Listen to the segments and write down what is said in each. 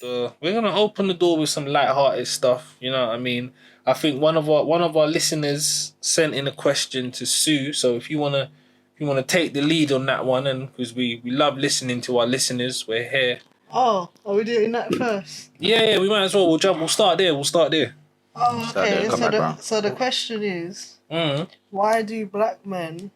we're gonna open the door with some light-hearted stuff. You know what I mean? I think one of our listeners sent in a question to Sue. So if you wanna take the lead on that one, and because we love listening to our listeners, we're here. Oh, are we doing that first? Yeah, we might as well. We'll start there. We'll start there. Oh, Start there, okay. come back round. So the question is, Mm. why do black men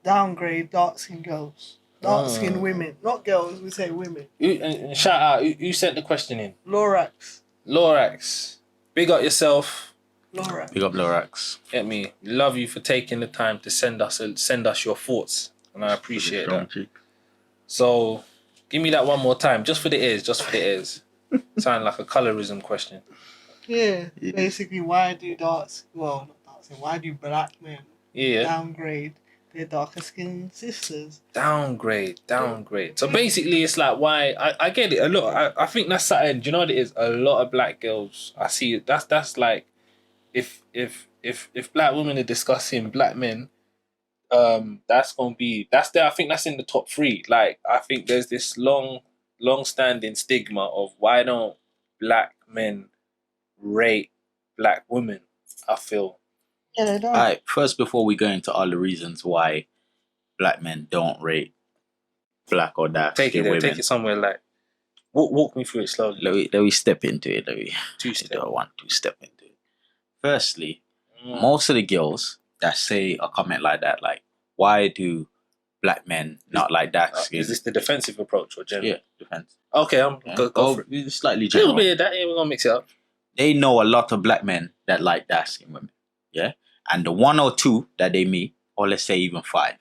downgrade dark-skinned girls? Dark-skinned women. Not girls, we say women. And shout out. Who sent the question in? Lorax. Lorax. Big up yourself. Lorax. Big up Lorax. Get me. Love you for taking the time to send us your thoughts, and I appreciate that. So, give me that one more time, just for the ears, Sound like a colorism question. Yeah. Basically, why do why do black men downgrade their darker skinned sisters? Downgrade. So basically, it's like why I get it a lot. I think that's something. Do you know what it is? A lot of black girls. I see it. That's like if black women are discussing black men, that's there. I think that's in the top 3. Like I think there's this long standing stigma of why don't black men rate black women. I feel. Yeah, they don't. All right, first, before we go into all the reasons why black men don't rate black or dark skinned women, take it somewhere like walk me through it slowly. let me step into it. I want to step into it. Firstly, most of the girls that say a comment like that, like, why do black men not like dark skin? Is this the defensive approach or general? Yeah, defense. Okay, go for it. Slightly A little general. bit of that, we're gonna mix it up. They know a lot of black men that like dark skinned women. Yeah? And the 1 or 2 that they meet, or let's say even 5,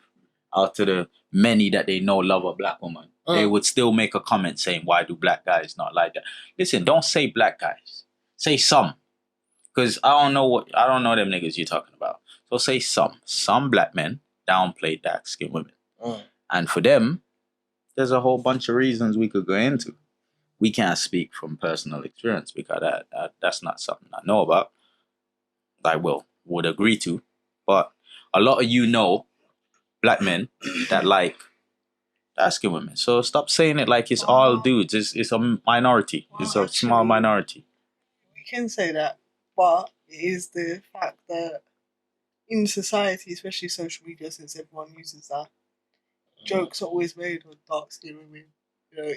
out of the many that they know love a black woman, they would still make a comment saying, why do black guys not like that? Listen, don't say black guys. Say some. Because I don't know them niggas you're talking about. So say some. Some black men downplay dark skinned women. And for them, there's a whole bunch of reasons we could go into. We can't speak from personal experience because that's not something I know about. I would agree to. But a lot of black men that like dark-skinned women. So stop saying it like it's all dudes. It's a minority. It's a small minority. We can say that, but it is the fact that in society, especially social media, since everyone uses that, jokes are always made on dark-skinned women.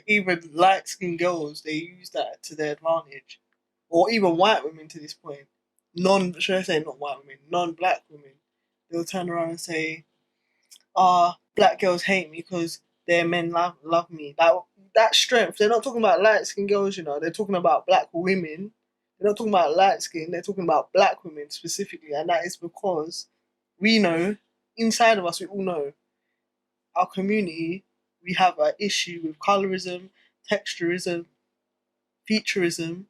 Even light-skinned girls, they use that to their advantage. Or even white women to this point. Non-black women. They'll turn around and say, black girls hate me because their men love me. Like, that strength. They're not talking about light-skinned girls, They're talking about black women. They're not talking about light skin. They're talking about black women specifically. And that is because we know, inside of us, we all know, our community, we have an issue with colorism, texturism, featureism.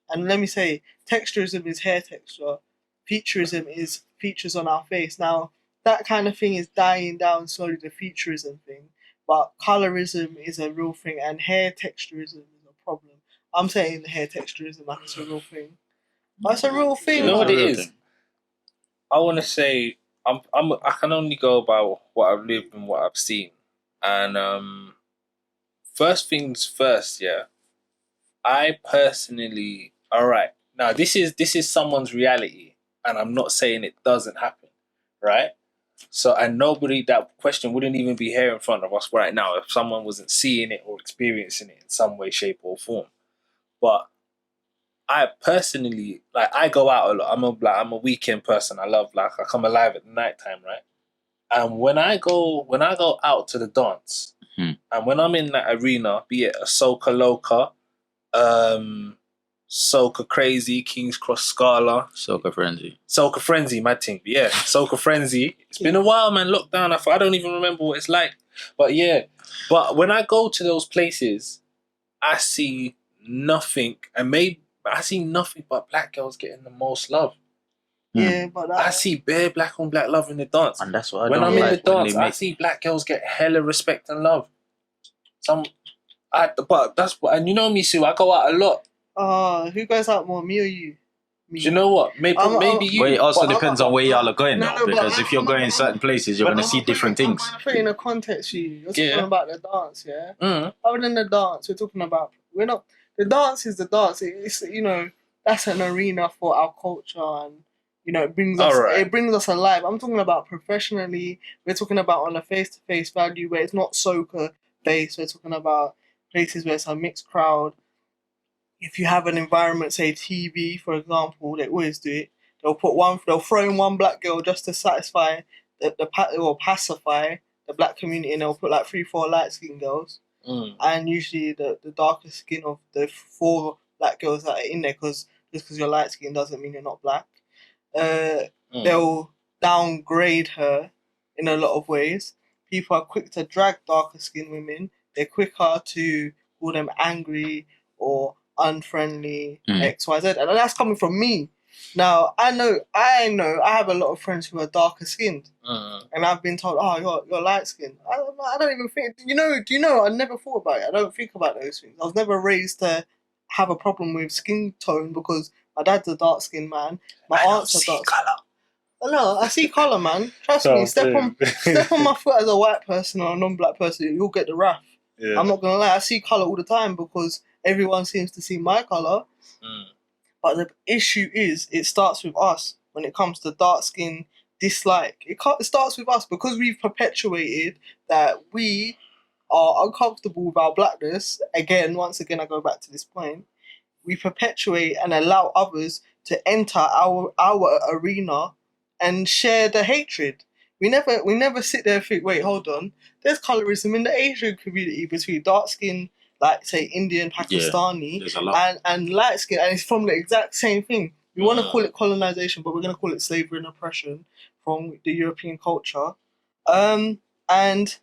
And let me say, texturism is hair texture. Featureism is features on our face. Now, that kind of thing is dying down slowly, the featureism thing. But colorism is a real thing, and hair texturism is a problem. I'm saying hair texturism like it's a real thing. That's a real thing. You know what it is? I want to say, I can only go by what I've lived and what I've seen. And first things first, yeah. I personally, all right. Now this is someone's reality, and I'm not saying it doesn't happen, right? So, and that question wouldn't even be here in front of us right now if someone wasn't seeing it or experiencing it in some way, shape, or form. But I personally, I go out a lot. I'm a weekend person. I come alive at night time, right? And when I go out to the dance, and when I'm in that arena, be it a Soca Loca, Soca Crazy, King's Cross Scala, Soca Frenzy, my thing. Yeah, Soca Frenzy. It's been a while, man. Lockdown. I don't even remember what it's like. But yeah, when I go to those places, I see nothing, I see nothing but black girls getting the most love. Yeah, but I see bare black on black love in the dance. And that's what when I'm in the dance, I see black girls get hella respect and love. And you know me, Sue, I go out a lot. Who goes out more, me or you? Me. Do you know what? Maybe you. Well, it also depends on where y'all are going, though. Because if you're going in certain places, you're going to see different things. I'm put in a context for you. You're talking about the dance, yeah? Other than the dance, we're talking about... the dance is the dance. It's that's an arena for our culture, and it brings us alive. I'm talking about professionally. We're talking about on a face-to-face value where it's not soca based. We're talking about places where it's a mixed crowd. If you have an environment, say TV, for example, they always do it. They'll throw in one black girl just to satisfy or pacify the black community, and they'll put like 3, 4 light skinned girls, and usually the darker skin of the 4 black girls that are in there, because just because you're light skinned doesn't mean you're not black. They'll downgrade her in a lot of ways. People are quick to drag darker skinned women. They're quicker to call them angry or unfriendly, XYZ, and that's coming from me. Now I know I have a lot of friends who are darker skinned, and I've been told, "Oh, you're light skinned." I don't even think. Do you know? I never thought about it. I don't think about those things. I was never raised to have a problem with skin tone because my dad's a dark skinned man. My aunt's a dark color. No, I see colour, man. Trust me. Step on my foot as a white person or a non-black person, you'll get the wrath. Yeah. I'm not gonna lie. I see colour all the time because everyone seems to see my colour. But the issue is, it starts with us when it comes to dark skin dislike. It starts with us because we've perpetuated that we are uncomfortable with our blackness. Once again, I go back to this point. We perpetuate and allow others to enter our arena and share the hatred. We never sit there and think, wait, hold on. There's colorism in the Asian community between dark skin, like say Indian, Pakistani, and light skin, and it's from the exact same thing. We want to call it colonization, but we're going to call it slavery and oppression from the European culture. And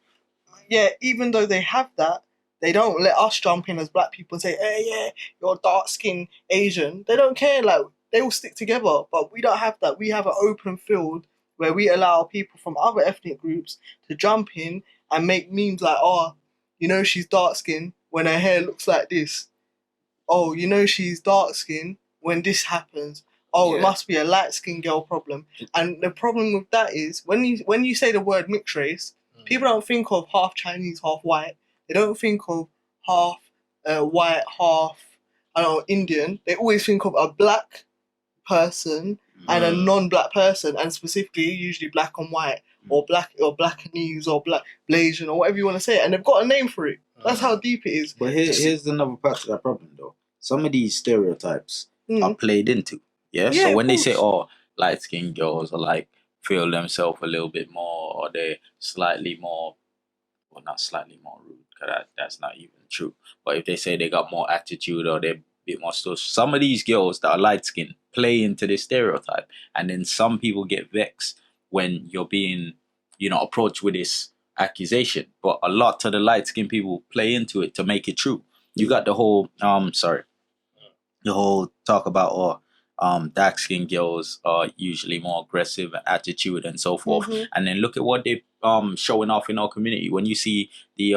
yeah, even though they have that, they don't let us jump in as black people and say, hey, yeah, you're dark skin Asian. They don't care. Like, they all stick together, but we don't have that. We have an open field where we allow people from other ethnic groups to jump in and make memes like, oh, she's dark skinned when her hair looks like this. Oh, she's dark skinned when this happens. Oh, It must be a light skinned girl problem. And the problem with that is when you say the word mixed race, people don't think of half Chinese, half white. They don't think of half white, half Indian. They always think of a black person and a non-black person, and specifically usually black and white, or Blackanese or black Blasian or whatever you want to say, and they've got a name for it. That's how deep it is. But here's another part of that problem though. Some of these stereotypes are played into. Yeah. So when they say, light skinned girls are like feel themselves a little bit more, or they're slightly more, well, not slightly more rude, because that's not even true. But if they say they got more attitude or they're bit more stuff. Some of these girls that are light skinned play into this stereotype, and then some people get vexed when you're being, approached with this accusation. But a lot of the light skinned people play into it to make it true. You got the whole the whole talk about dark skinned girls are usually more aggressive attitude and so forth. And then look at what they showing off in our community. When you see the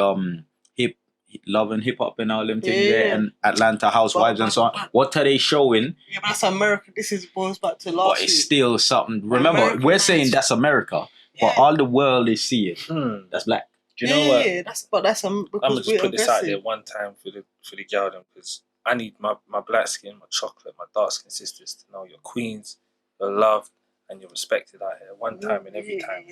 Love and Hip Hop and all them things there, and Atlanta Housewives and so on. What are they showing? Yeah, but that's America. This goes back to last But it's still something. Remember, we're saying that's America, but all the world is seeing that's black. Do you know what? Yeah, that's I'm gonna just put this out there one time for the girl, because I need my black skin, my chocolate, my dark skin sisters to know you're queens, you're loved, and you're respected out here. One time and every time.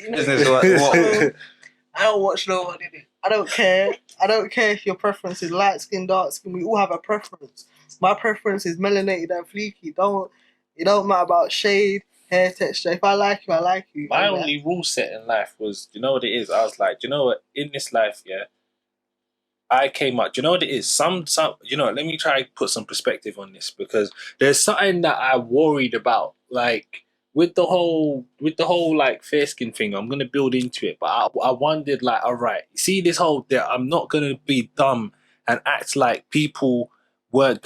I don't watch nobody. I don't care. I don't care if your preference is light skin, dark skin. We all have a preference. My preference is melanated and fleeky. It don't matter about shade, hair texture. If I like you, I like you. My only rule set in life was, you know what it is? I was like, you know what? In this life, I came up. Do you know what it is? Some. Let me try to put some perspective on this, because there's something that I worried about, like with the whole like fair skin thing. I'm gonna build into it, but I wondered, like, all right, see this whole there. I'm not gonna be dumb and act like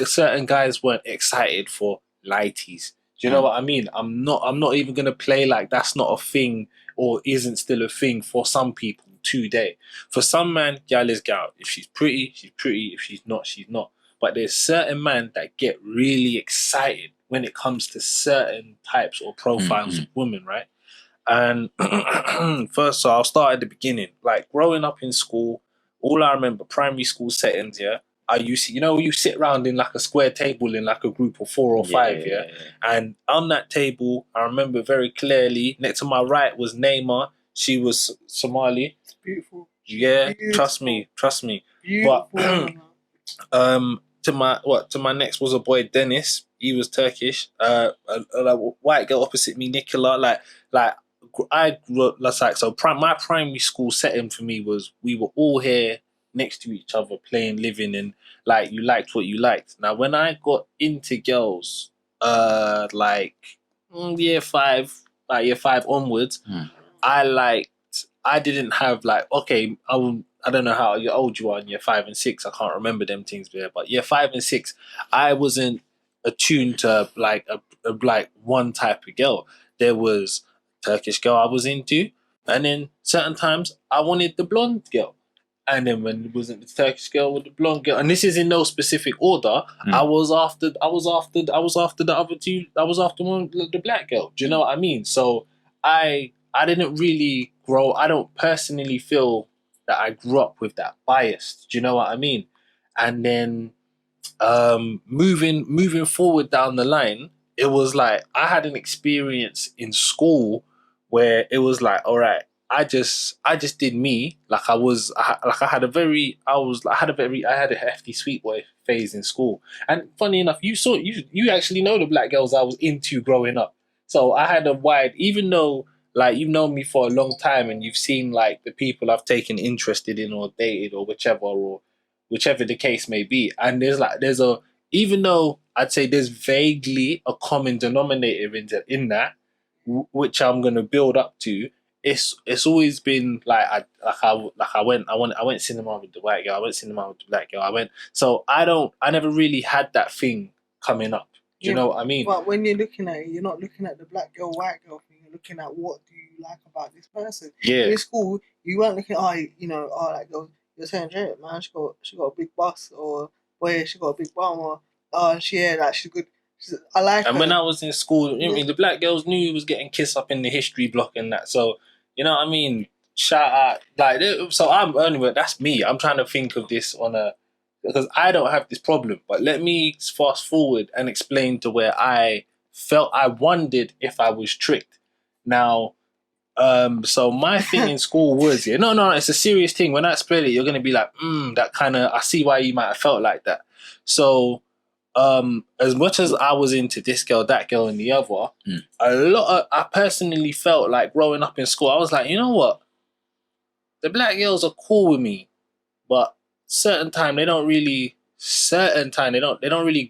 certain guys weren't excited for lighties. Do you know what I mean? I'm not even gonna play like that's not a thing or isn't still a thing for some people today. For some man, gal is gal. If she's pretty, she's pretty. If she's not, she's not. But there's certain men that get really excited when it comes to certain types or profiles of women, right? And first, so I'll start at the beginning. Like growing up in school, all I remember, primary school settings, you see, you sit around in like a square table in like a group of 4 or 5, yeah. And on that table, I remember very clearly. Next to my right was Neymar. She was Somali. It's beautiful. Yeah, Beautiful. trust me. Beautiful. But to my next was a boy Dennis. He was Turkish. A white girl opposite me, Nicola. Like I grew up, my primary school setting for me was we were all here next to each other, playing, living, and like you liked what you liked. Now when I got into girls, year 5, like year 5 onwards, I didn't have like, okay, I don't know how old you are in year 5 and 6. I can't remember them things there, but year 5 and 6, I wasn't attuned to like like one type of girl. There was Turkish girl I was into, and then certain times I wanted the blonde girl. And then when it wasn't the Turkish girl with the blonde girl, and this is in no specific order, I was after the other two. I was after the black girl. Do you know what I mean? So I didn't really grow. I don't personally feel that I grew up with that bias. Do you know what I mean? And then moving forward down the line, it was like I had an experience in school where it was like, all right, I just did me. Like I had a hefty sweet boy phase in school. And funny enough, you actually know the black girls I was into growing up. So I had a wide, even though like you've known me for a long time and you've seen like the people I've taken interested in or dated or whichever the case may be. And even though I'd say there's vaguely a common denominator in that, which I'm gonna build up to. It's always been like I went cinema with the white girl. I went cinema with the black girl. I never really had that thing coming up. Do you know what I mean? But when you're looking at it, you're not looking at the black girl, white girl thing. You're looking at what do you like about this person. Yeah. In school, you weren't looking that girl. You're saying, man, she got a big bust, or boy, she got a big bum, or she's good. I like her. And when I was in school, I mean, the black girls knew he was getting kissed up in the history block and that. So, you know what I mean? Shout out. That's me. I'm trying to think of this because I don't have this problem. But let me fast forward and explain to where I wondered if I was tricked. Now, so my thing in school was, no, it's a serious thing. When I explain it, you're going to be like, that kind of, I see why you might have felt like that. So, as much as I was into this girl, that girl, and the other, I personally felt like growing up in school, I was like, you know what? The black girls are cool with me, but certain time they don't really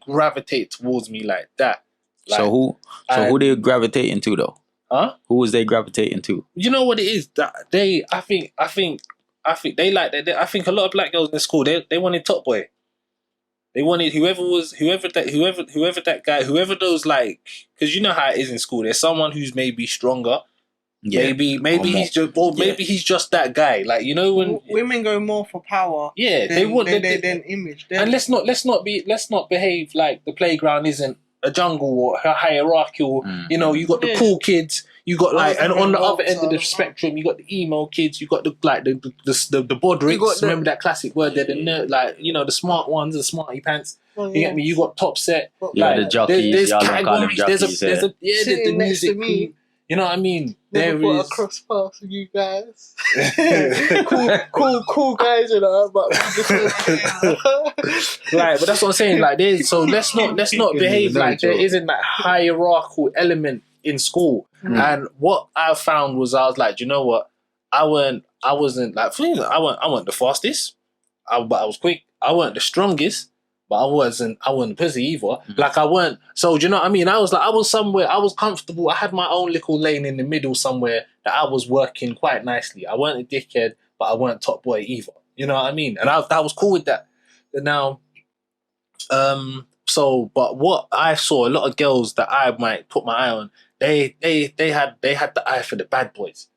gravitate towards me like that. Like, so who they gravitating to though? Huh? Who was they gravitating to? You know what it is that I think they like that. I think a lot of black girls in school they wanted Top Boy. They wanted whoever that guy, whoever those like, because you know how it is in school. There's someone who's maybe stronger. Yeah. Maybe he's just that guy. Like, you know, when women go more for power. Yeah, they want than image. And let's not behave like the playground isn't a jungle or a hierarchical. You know, you got the cool kids. You got and on the other end of the spectrum, you got the emo kids. You got the bodricks. Remember that classic word? They're the nerd, like, you know, the smart ones, the smarty pants. You get me? You got top set. The jockeys. Y'all don't call them jockeys. There's the music crew. You know what I mean? Never put a cross paths with you guys. cool guys, you know. But right, but that's what I'm saying. Like, let's not behave like there isn't that hierarchical element in school. And what I found was, I was like, you know what? I wasn't the fastest, but I was quick. I weren't the strongest, but I wasn't pussy either. Like, I weren't. So do you know what I mean? I was somewhere. I was comfortable. I had my own little lane in the middle somewhere that I was working quite nicely. I weren't a dickhead, but I weren't Top Boy either. You know what I mean? And I was cool with that. And now, but what I saw, a lot of girls that I might put my eye on, they had the eye for the bad boys.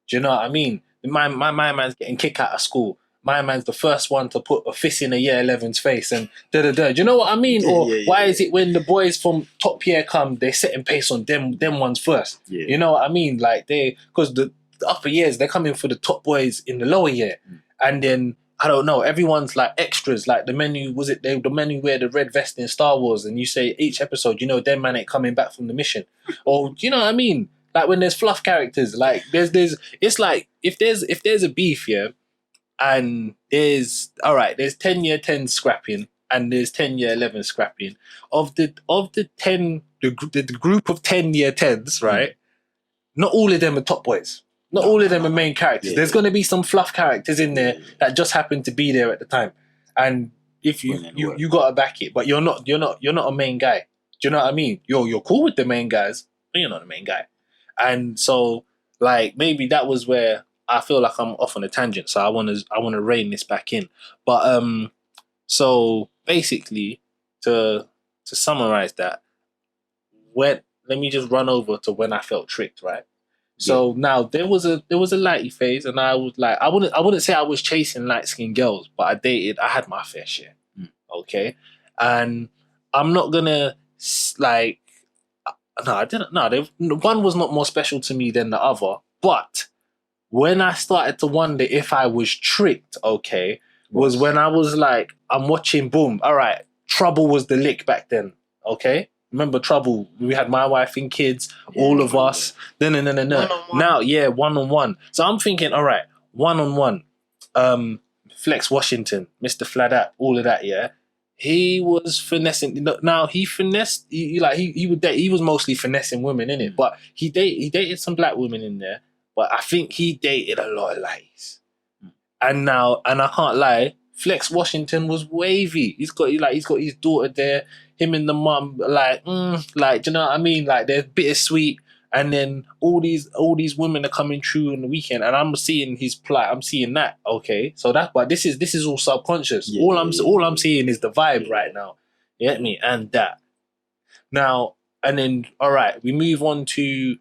Do you know what I mean? My man's getting kicked out of school. My man's the first one to put a fist in a year 11's face and da-da-da. Do you know what I mean? Why is it when the boys from top year come, they setting pace on them ones first? Yeah. You know what I mean? Like, because the upper years, they're coming for the top boys in the lower year. And then I don't know. Everyone's like extras, like the men who the men who wear the red vest in Star Wars, and you say each episode, them man ain't coming back from the mission, or you know what I mean? Like when there's fluff characters, like there's it's like if there's a beef, yeah, and there's 10-year 10 scrapping, and there's 10-year 11 scrapping of the 10 the group of 10-year 10s, right? Not all of them are top boys. Not all of them are main characters. There's going to be some fluff characters in there that just happen to be there at the time, and if you gotta back it, but you're not a main guy. Do you know what I mean? You're cool with the main guys, but you're not the main guy, and so like maybe that was where I feel like I'm off on a tangent. So I want to rein this back in, but so basically to summarize that, let me just run over to when I felt tricked, right? So now there was a lighty phase, and I was like, I wouldn't say I was chasing light skinned girls, but I had my fair share, okay, and I'm not gonna like, no, I didn't. No, one was not more special to me than the other, but when I started to wonder if I was tricked, okay, was when I was like, I'm watching, boom, all right, Trouble was the lick back then, okay. Remember Trouble? We had My Wife and Kids, all of us. No. Now, yeah, 1-on-1. So I'm thinking, all right, 1-on-1. Flex Washington, Mr. Fladat, all of that, yeah. He was finessing. Now he finessed. He was mostly finessing women in it, but he dated some black women in there. But I think he dated a lot of lies. And I can't lie, Flex Washington was wavy. He's got his daughter there. Him and the mum, do you know what I mean? Like they're bittersweet, and then all these women are coming through on the weekend, and I'm seeing his plight. I'm seeing that. Okay, so but this is all subconscious. All I'm seeing is the vibe right now. You get me? And that now, and then all right, we move on to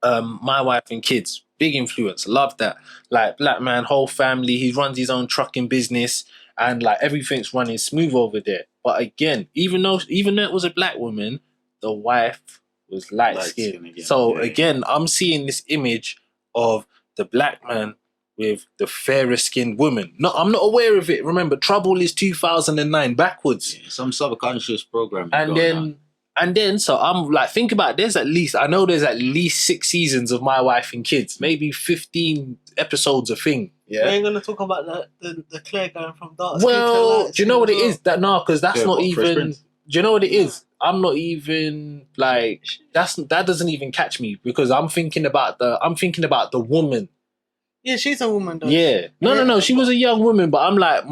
My Wife and Kids. Big influence. Love that. Like black man, whole family. He runs his own trucking business, and like everything's running smooth over there. But again, even though it was a black woman, the wife was light skinned. So again, I'm seeing this image of the black man with the fairer skinned woman. No, I'm not aware of it. Remember, Trouble is 2009 backwards. Yeah, some subconscious program. And then, so I'm like, think about it, I know there's at least 6 seasons of My Wife and Kids, maybe 15 episodes a thing. Yeah. We ain't gonna talk about the Claire going from dark. Well, do you know what it is? Because that's not even. Do you know what it is? I'm not even like that doesn't even catch me, because I'm thinking about the woman. Yeah, she's a woman though. Yeah. No. She was a young woman, but I'm like,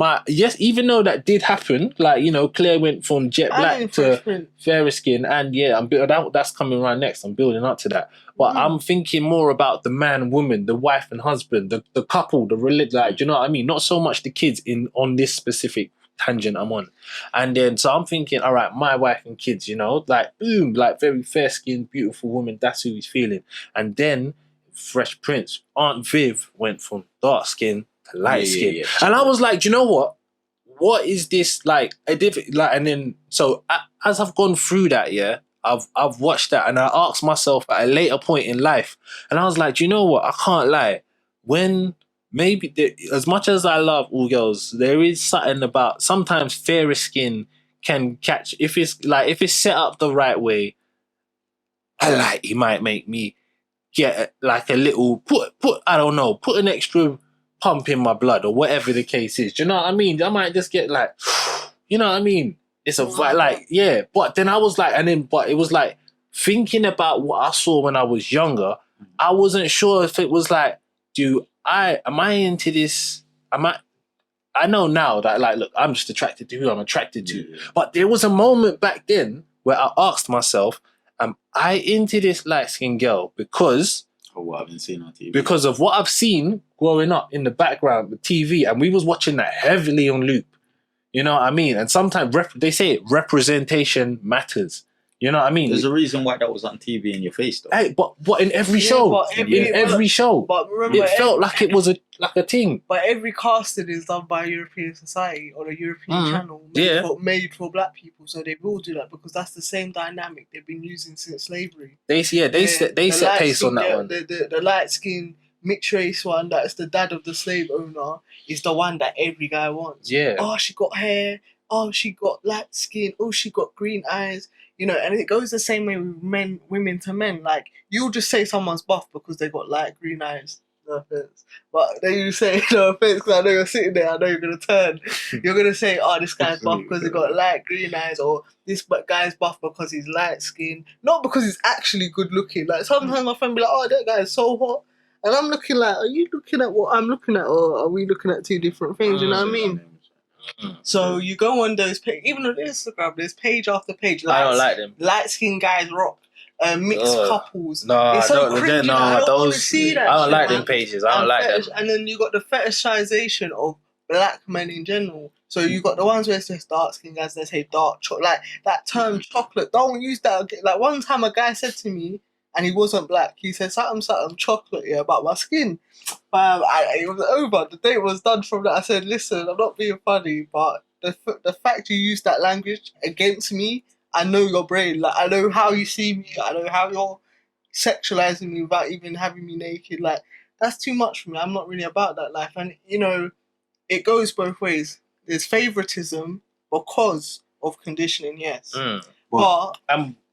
even though that did happen, like, Claire went from jet black to fairer skin, and that's coming right next. I'm building up to that. But I'm thinking more about the man, woman, the wife and husband, the couple, the religion, like, do you know what I mean? Not so much the kids on this specific tangent I'm on. And then, so I'm thinking, all right, My Wife and Kids, like, boom, like very fair skinned, beautiful woman, that's who he's feeling. And then Fresh Prince, Aunt Viv went from dark skin to light skin. Yeah. And I was like, do you know what? What is this like? And then, so as I've gone through that, yeah, I've watched that, and I asked myself at a later point in life, and I was like, do you know what? I can't lie. When as much as I love all girls, there is something about sometimes fairer skin can catch, if it's set up the right way. He might make me get like a little put an extra pump in my blood, or whatever the case is. Do you know what I mean? I might just get like, you know what I mean? It's a like, yeah. But then I was like, but it was like thinking about what I saw when I was younger. I wasn't sure if it was like, am I into this? I know now that, like, look, I'm just attracted to who I'm attracted to. Yeah. But there was a moment back then where I asked myself, am I into this light-skinned girl because of what I've been seeing on TV? Because of what I've seen growing up in the background, the TV, and we was watching that heavily on loop. You know what I mean? And sometimes they say representation matters. You know what I mean? There's a reason why that was on TV in your face, though. Hey, but in every show, every show, but remember, it felt like it was a thing. But every casting is done by European Society or a European channel made for black people, so they will do that because that's the same dynamic they've been using since slavery. They set pace on that one. The light skin mixed race one that's the dad of the slave owner is the one that every guy wants. Yeah. Oh, she got hair. Oh, she got light skin. Oh, she got green eyes. You know, and it goes the same way with women to men. Like, you'll just say someone's buff because they got light green eyes. No offense. But then you say, no offense, because I know you're sitting there, I know you're going to turn. You're going to say, oh, this guy's buff because he got light green eyes, or this guy's buff because he's light skinned. Not because he's actually good looking. Like, sometimes my friend be like, oh, that guy is so hot. And I'm looking like, are you looking at what I'm looking at, or are we looking at two different things? You know what I mean? So you go on those pages, even on Instagram, there's page after page. I don't like them. Light skinned guys rock. Mixed couples. No, it's so cringy. I don't want to see that. I don't shit, like man. them pages. I don't like them. And then you got the fetishization of black men in general. So you got the ones where it says dark skin guys, they say dark chocolate. Like that term chocolate. Don't use that. Like one time a guy said to me, and he wasn't black, he said something chocolate about my skin. It was over. The date was done from that. I said, listen, I'm not being funny, but the fact you use that language against me, I know your brain. Like, I know how you see me. I know how you're sexualizing me without even having me naked. Like, that's too much for me. I'm not really about that life. And, you know, it goes both ways. There's favoritism because of conditioning, yes. But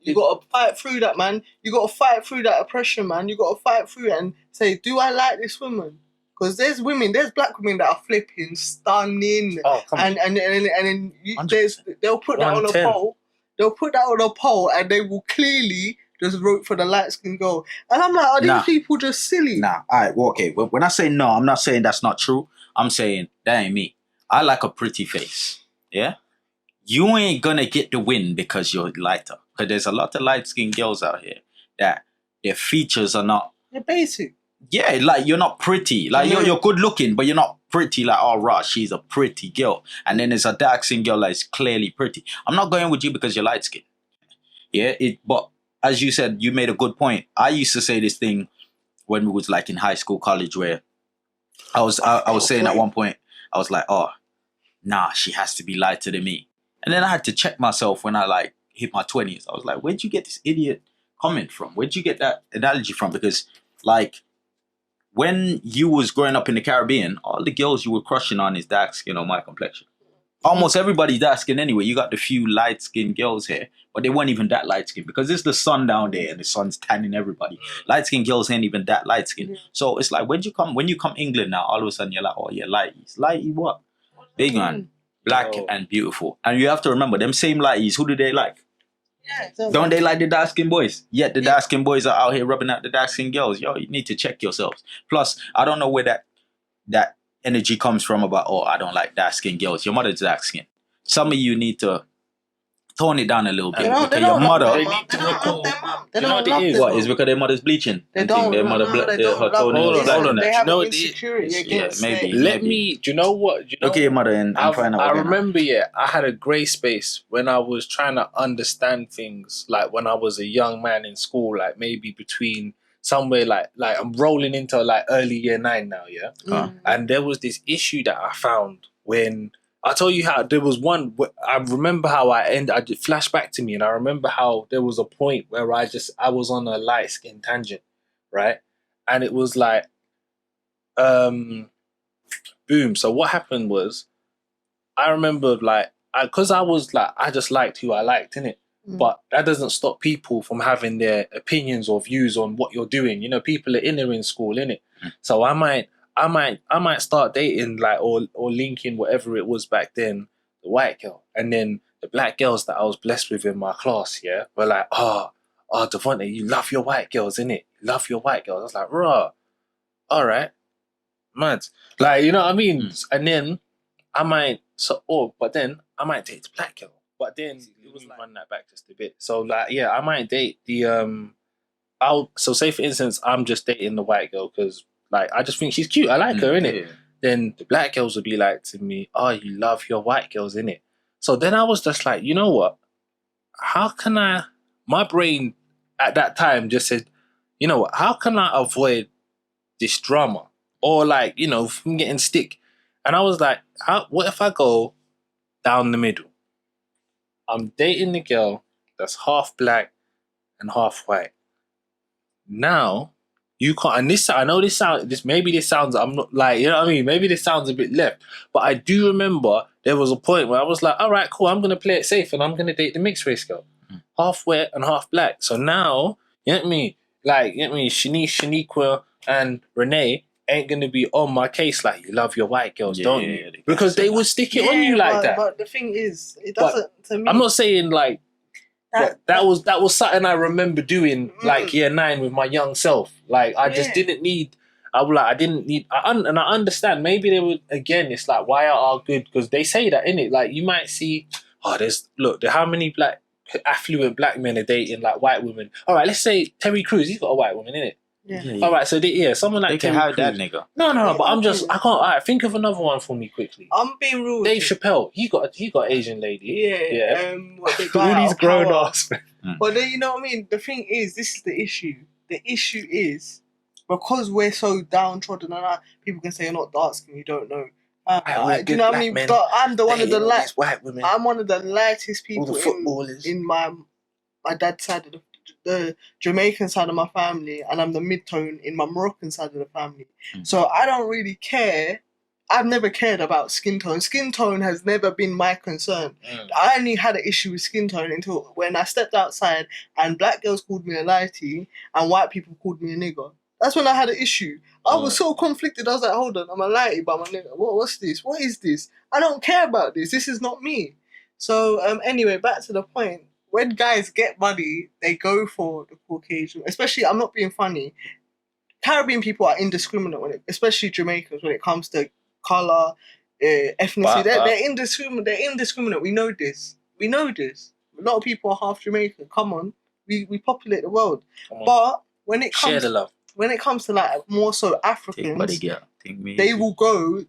you got to fight through that, man. You got to fight through that oppression, man. You got to fight through it and say, do I like this woman? Because there's black women that are flipping, stunning. Oh, come on. And then they'll put that on a poll. They'll put that on a poll and they will clearly just vote for the light-skinned girl. And I'm like, are these people just silly? Nah, all right, well, okay. When I say no, I'm not saying that's not true. I'm saying that ain't me. I like a pretty face, yeah? You ain't gonna get the win because you're lighter. Because there's a lot of light-skinned girls out here that their features are not... They're basic. Yeah, like, you're not pretty. Like, you're good looking, but you're not pretty. Like, oh, right, she's a pretty girl. And then there's a dark-skinned girl that's clearly pretty. I'm not going with you because you're light-skinned. Yeah, but as you said, you made a good point. I used to say this thing when we was, like, in high school, college, where I was saying at one point, I was like, oh, nah, she has to be lighter than me. And then I had to check myself when I, like, hit my 20s. I was like, where'd you get this idiot comment from? Where'd you get that analogy from? Because, like, when you was growing up in the Caribbean, all the girls you were crushing on is dark skin or my complexion. Almost everybody's dark skin anyway. You got the few light skinned girls here, but they weren't even that light skinned because it's the sun down there and the sun's tanning everybody. Light skinned girls ain't even that light skinned. So it's like when you come England now, all of a sudden you're like, oh yeah, lighties. Lighty what? Big man, black and beautiful. And you have to remember, them same lighties, who do they like? Yeah, don't they like the dark skinned boys? Yet the dark skinned boys are out here rubbing out the dark skinned girls. Yo, you need to check yourselves. Plus, I don't know where that energy comes from about, oh, I don't like dark skinned girls. Your mother's dark skinned. Some of you need to tone it down a little bit. Because your mother... They don't love their mum. They don't love them. What, is because their mother's bleaching? They don't. Their mother her toenails is black. They have insecurity against maybe. Let me... Do you know what? Look at your mother and find out. I remember, I had a grey space when I was trying to understand things. Like when I was a young man in school, like maybe between somewhere like I'm rolling into like early year 9 now, yeah? And there was this issue that I found when... I'll tell you how there was one. I remember how I flashed back to me, and I remember how there was a point where I was on a light skin tangent, right? And it was like, boom. So what happened was, I remember because I was like, I just liked who I liked, innit? But that doesn't stop people from having their opinions or views on what you're doing. You know, people are in school, innit? So I might start dating or linking whatever it was back then, the white girl. And then the black girls that I was blessed with in my class, were like, oh, Devontae, you love your white girls, innit? You love your white girls. I was like, rah, all right, mad. Like, you know what I mean? And then but then I might date the black girl. But then it was run that back just a bit. So I might date the so say for instance, I'm just dating the white girl because I just think she's cute. I like her, innit? Yeah. Then the black girls would be like to me, oh, you love your white girls, innit? So then I was just like, you know what? How can my brain at that time just said, you know what? How can I avoid this drama? Or from getting stick? And I was like, what if I go down the middle? I'm dating the girl that's half black and half white. Now, you can't. And this, I know this sounds. I'm not like, you know what I mean. Maybe this sounds a bit left, but I do remember there was a point where I was like, all right, cool. I'm gonna play it safe, and I'm gonna date the mixed race girl, half white and half black. So now, you know what I mean? Like, you know what I mean? Shaniqua and Renee ain't gonna be on my case like, you love your white girls, don't you? Because they would stick it on you like that. But the thing is, it doesn't. To me, I'm not saying like that was something I remember doing like year 9 with my young self. Like I just didn't need. I didn't need. And I understand. Maybe they would again. It's like, why are all good? Because they say that in it. Like you might see. How many black affluent black men are dating like white women? All right, let's say Terry Crews. He's got a white woman in it. Yeah. All right, so someone like they can Terry have that Crews. nigga. No, but I can't. All right, think of another one for me quickly. I'm being rude. Dave Chappelle, he got Asian lady. Yeah. All these grown ass. But then, you know what I mean? The thing is, this is the issue. The issue is because we're so downtrodden, and people can say you're not dark skin, you don't know. Do you know what I mean? I'm one of the white women. I'm one of the lightest people all the footballers in my dad's side of the Jamaican side of my family, and I'm the mid-tone in my Moroccan side of the family. So I don't really care. I've never cared about skin tone. Skin tone has never been my concern. I only had an issue with skin tone until when I stepped outside and black girls called me a lighty and white people called me a nigger. That's when I had an issue. I was so conflicted. I was like, hold on, I'm a lighty, but I'm a nigger. What's this? What is this? I don't care about this. This is not me. So anyway, back to the point. When guys get money, they go for the Caucasian. Especially, I'm not being funny. Caribbean people are indiscriminate especially Jamaicans, when it comes to color, ethnicity. They're indiscriminate. They're indiscriminate. We know this. A lot of people are half Jamaican. Come on, we populate the world. But when it comes, share the love. When it comes to like more so Africans, they will go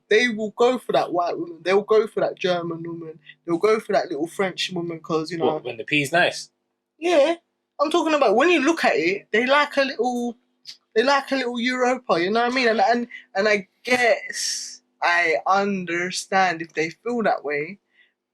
for that white woman. They will go for that German woman. They'll go for that little French woman because when the pea's nice. Yeah, I'm talking about when you look at it, they like a little Europa. You know what I mean? And I guess I understand if they feel that way.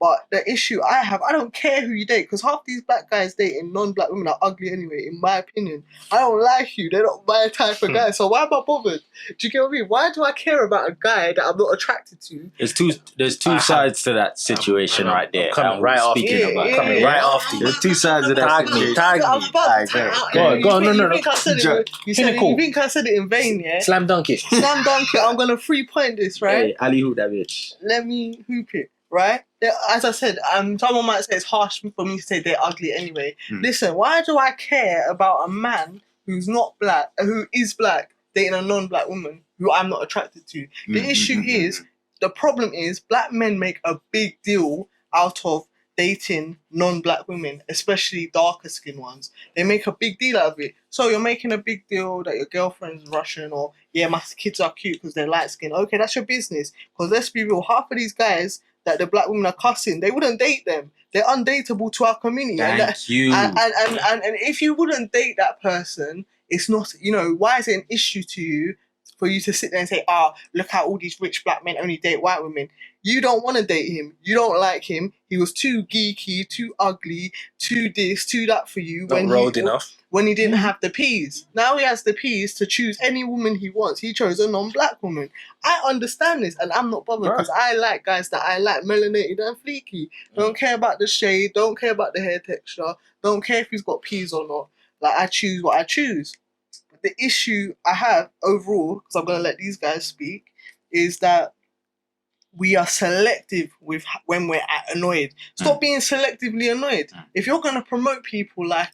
But the issue I have, I don't care who you date, because half these black guys dating non-black women are ugly anyway, in my opinion. I don't like you. They're not my type of guy. So why am I bothered? Do you get what I mean? Why do I care about a guy that I'm not attracted to? There's two sides to that situation right there. Coming right after you. There's two sides of that situation. Tag me. Go on. No. You think I said it in vain, yeah? Slam dunk it. I'm going to 3-point this, right? Hey, Ali hoop that bitch. Let me hoop it, right? As I said, someone might say it's harsh for me to say they're ugly anyway. Listen, why do I care about a man who is black, dating a non-black woman who I'm not attracted to? The issue is, the problem is, black men make a big deal out of dating non-black women, especially darker skinned ones. They make a big deal out of it. So you're making a big deal that your girlfriend's Russian, or my kids are cute because they're light skinned. Okay, that's your business. Because let's be real, half of these guys that the black women are cussing, they wouldn't date them. They're undateable to our community. Thank you. And if you wouldn't date that person, it's not, why is it an issue to you for you to sit there and say, look how all these rich black men only date white women? You don't want to date him. You don't like him. He was too geeky, too ugly, too this, too that for you. When he didn't have the peas. Now he has the peas to choose any woman he wants. He chose a non-black woman. I understand this, and I'm not bothered because I like guys that I like melanated and fleeky. Don't care about the shade. Don't care about the hair texture. Don't care if he's got peas or not. Like, I choose what I choose. But the issue I have overall, because I'm going to let these guys speak, is that we are selective with when we're annoyed. Stop being selectively annoyed. If you're going to promote people like,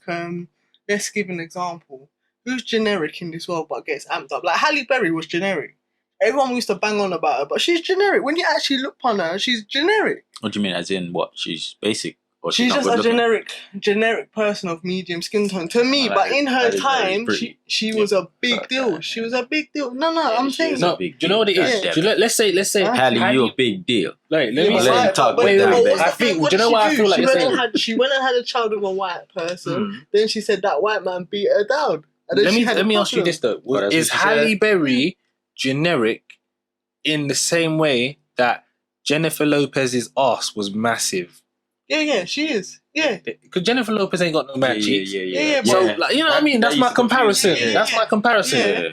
let's give an example. Who's generic in this world but gets amped up? Like Halle Berry was generic. Everyone used to bang on about her, but she's generic. When you actually look upon her, she's generic. What do you mean, as in what? She's basic? Or she's just a generic person of medium skin tone to me. But in her time, she was a big deal. She was a big deal. No, I'm saying. No, do you know what it is? Let's say, Halle, you're a big deal. Right, let me talk. Wait. I think. Do you know what I feel like? She went and had a child with a white person. Then she said that white man beat her down. Let me ask you this though: is Halle Berry generic in the same way that Jennifer Lopez's ass was massive? Yeah, she is. Yeah. Because Jennifer Lopez ain't got no mad cheeks. Yeah, So, but- like, you know what I mean? That's my comparison. Yeah. That's my comparison. Yeah.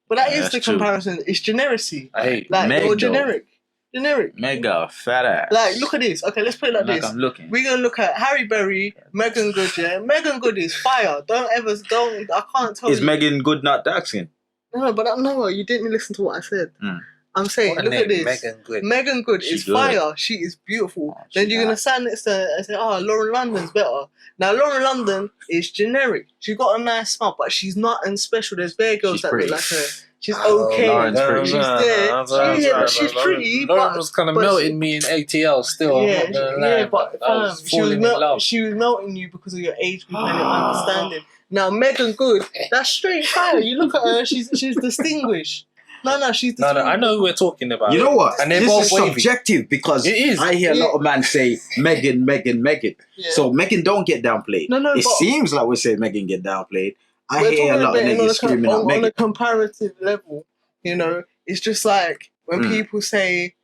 But that is that's the true. comparison. It's generacy. I hate. Like, Meg, or though. generic. Mega fat ass. Like, look at this. Okay, let's put it like Like this. I'm looking. We're gonna look at Harry Berry, Megan Good, yeah. Megan Good is fire. I can't tell Is you. Megan Good not dark skin? No, but no, you didn't listen to what I said. Mm. I'm saying, What a look at name, this. Megan Good. Megan Good She is good. fire. She is beautiful. Oh, Then she you're gonna nice. stand next to her and say, Lauren London's better. Now Lauren London is generic. She got a nice smile, but she's not and special. There's bare girls She's that pretty. look like her. She's Oh, okay. Lauren's pretty. She's there. Yeah, she's pretty. Lauren was kind of but melting me in ATL still. I'm Yeah, not gonna lie, yeah, but I was she was falling in love. she was melting you because of your age group and your understanding. Now Megan Good, that's straight fire. You look at her, she's distinguished. No, she's No, distinguished. I know who we're talking about. You know what? And they're this both is wavy. subjective because It is. I hear a lot of men say Megan. Yeah. So Megan don't get downplayed. No, it but- seems like we say Megan get downplayed. I We're hear a talking lot of about it niggas screaming out on a Megan. comparative level. You know, it's just like when Mm. people say,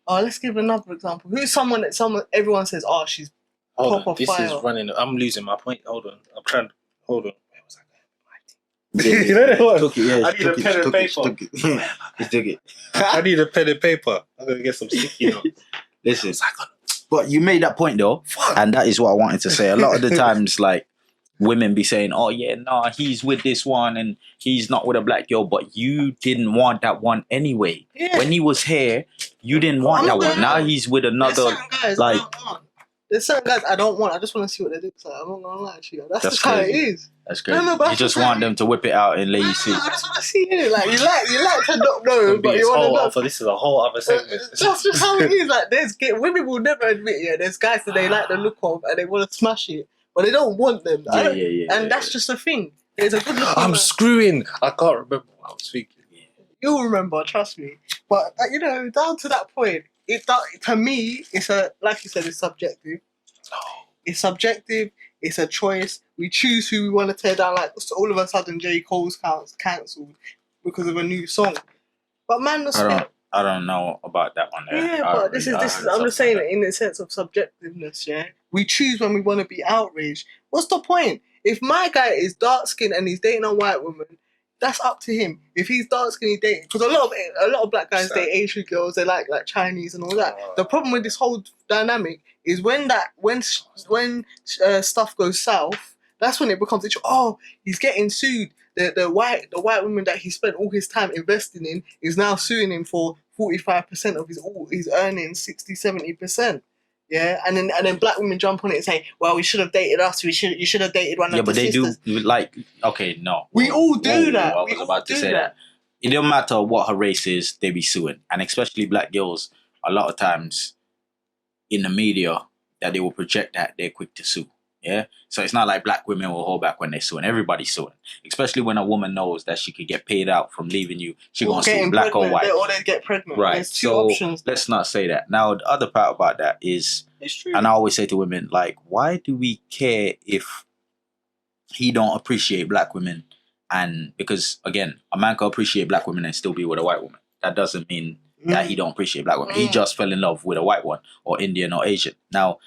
"Oh, let's give another example." Who's someone that everyone says, "Oh, she's Hold proper on, this fire." is running. I'm losing my point. Hold on, I'm trying. Hold on. Where was I Yeah, You know that one? Took it, yeah, I need a pen and paper. He took it. I need a pen and paper. I'm gonna get some sticky notes. Listen, but you made that point though, and that is what I wanted to say. A lot of the times, like women be saying, "Oh yeah, nah, he's with this one and he's not with a black girl," but you didn't want that one anyway. Yeah. When he was here, you didn't want I'm that not one. gonna Now lie. he's with There's another. certain guys like- I don't want. There's certain guys I don't want. I just want to see what they look like. I'm not gonna lie to you. That's That's just how it crazy. is. That's crazy. No, but you that's just the want thing. them to whip it out and let you see. I just want to see it. Like you like to not know, but you want to know. This is a whole other segment. That's just how it is. Like women will never admit, yeah, there's guys that they like the look of and they want to smash it, but they don't want them. And that's just a thing. There's a good look. I'm screwing. I can't remember what I was thinking. You'll remember, trust me. But you know, down to that point, to me, it's like you said, it's subjective. It's subjective. It's a choice. We choose who we want to tear down. Like so all of a sudden, J. Cole's cancelled because of a new song. But man, I don't know about that one. yeah, but this is. I'm just saying it in the sense of subjectiveness. Yeah, we choose when we want to be outraged. What's the point? If my guy is dark skinned and he's dating a white woman, that's up to him. If he's dark skinned, he dating because a lot of black guys date Asian girls. They like Chinese and all that. The problem with this whole dynamic is when stuff goes south. That's when it becomes issue. Oh, he's getting sued. The white woman that he spent all his time investing in is now suing him for 45% of his earnings, 60-70%. Yeah, and then black women jump on it and say, "Well, we should have dated us. You should have dated one of the but they sisters." do like. Okay, no. We all do that. I We was all about to do say that. that. It don't matter what her race is, they be suing, and especially black girls. A lot of times, in the media, that they will project that they're quick to sue. Yeah, so it's not like black women will hold back when they're suing. Everybody's suing, especially when a woman knows that she could get paid out from leaving you. She gonna sue black or white. Or they get pregnant. Right. There's two So options. let's not say that. Now, the other part about that is, It's true. and I always say to women, like, why do we care if he don't appreciate black women? And because again, a man can appreciate black women and still be with a white woman. That doesn't mean that he don't appreciate black women. He just fell in love with a white one, or Indian or Asian. Now,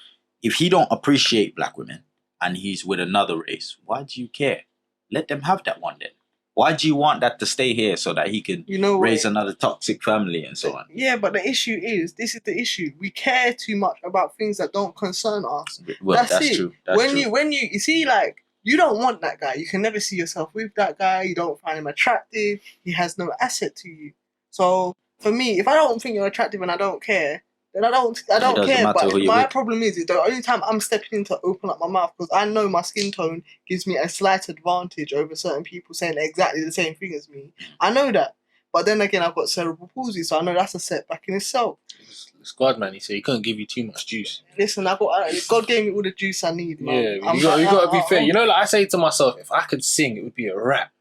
if he don't appreciate black women and he's with another race, why do you care? Let them have that one then. Why do you want that to stay here so that he can raise another toxic family and so on? Yeah, but the issue is, this is the issue. We care too much about things that don't concern us. Well, that's it. true. That's true. When you see, like, you don't want that guy. You can never see yourself with that guy. You don't find him attractive. He has no asset to you. So for me, if I don't think you're attractive and I don't care, then I don't doesn't care. matter But who you're my with. problem is the only time I'm stepping in to open up my mouth, because I know my skin tone gives me a slight advantage over certain people saying exactly the same thing as me. I know that. But then again, I've got cerebral palsy, so I know that's a setback in itself. It's God, man. He said he couldn't give you too much juice. Listen, God gave me all the juice I need, man. Yeah, you got to be fair. You know, like I say to myself, if I could sing, it would be a rap.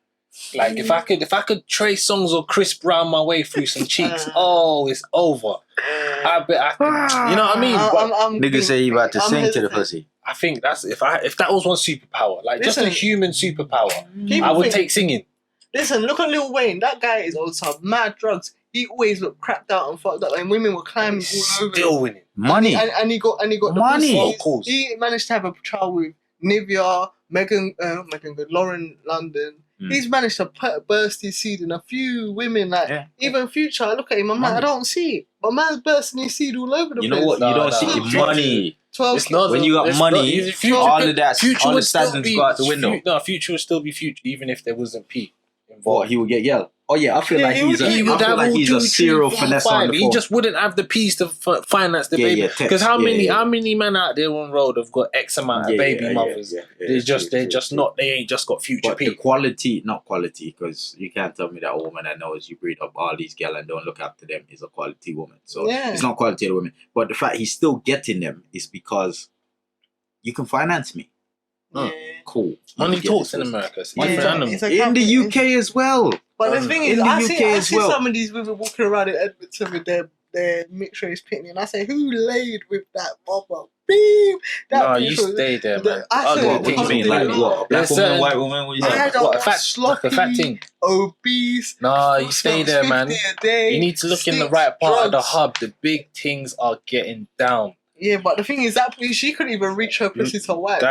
Like if I could trace songs or Chris Brown my way through some cheeks, it's over. I bet I could. You know what I mean? Niggas say you about to sing to the hesitant. pussy. I think that's if that was one superpower, like just a Listen, human superpower, people I would think- take singing. Listen, look at Lil Wayne. That guy is on some mad drugs. he always looked crapped out and fucked up, and women were climbing all over him. Still winning. Money. And he got the Money. pussies. He managed to have a child with Nivea, Lauren London. He's managed to burst his seed in a few women. Even Future, I look at him, I'm like, I don't see it. But man's bursting his seed all over the place. You know what? You don't see money. 12 It's not when you got money, all of that, all the standards go out the window. Future would still be Future, even if there wasn't P involved. Or he would get yelled. Oh yeah, I feel like he's a two, serial three, four, finesse five. on the He phone. just wouldn't have the peas to finance the baby. Because how many men out there on road have got X amount of baby mothers? They ain't just got Future but P. the quality, not quality, because you can't tell me that a woman that knows you breed up all these girls and don't look after them is a quality woman. So it's not quality of the women. But the fact he's still getting them is because you can finance me. Yeah. Cool. Money talks in America. In the UK as well. But the thing is, I see some of these women walking around in Edmonton with their mixed race pitney, and I say, who laid with that bobber? Beam! You stay there, man. What do you mean? Like what? A black woman, white woman? What you saying? What, a fat thing? Obese. No, you stay there, man. You need to look in the right part of the hub. The big things are getting down. Yeah, but the thing is that she couldn't even reach her pussy to wipe.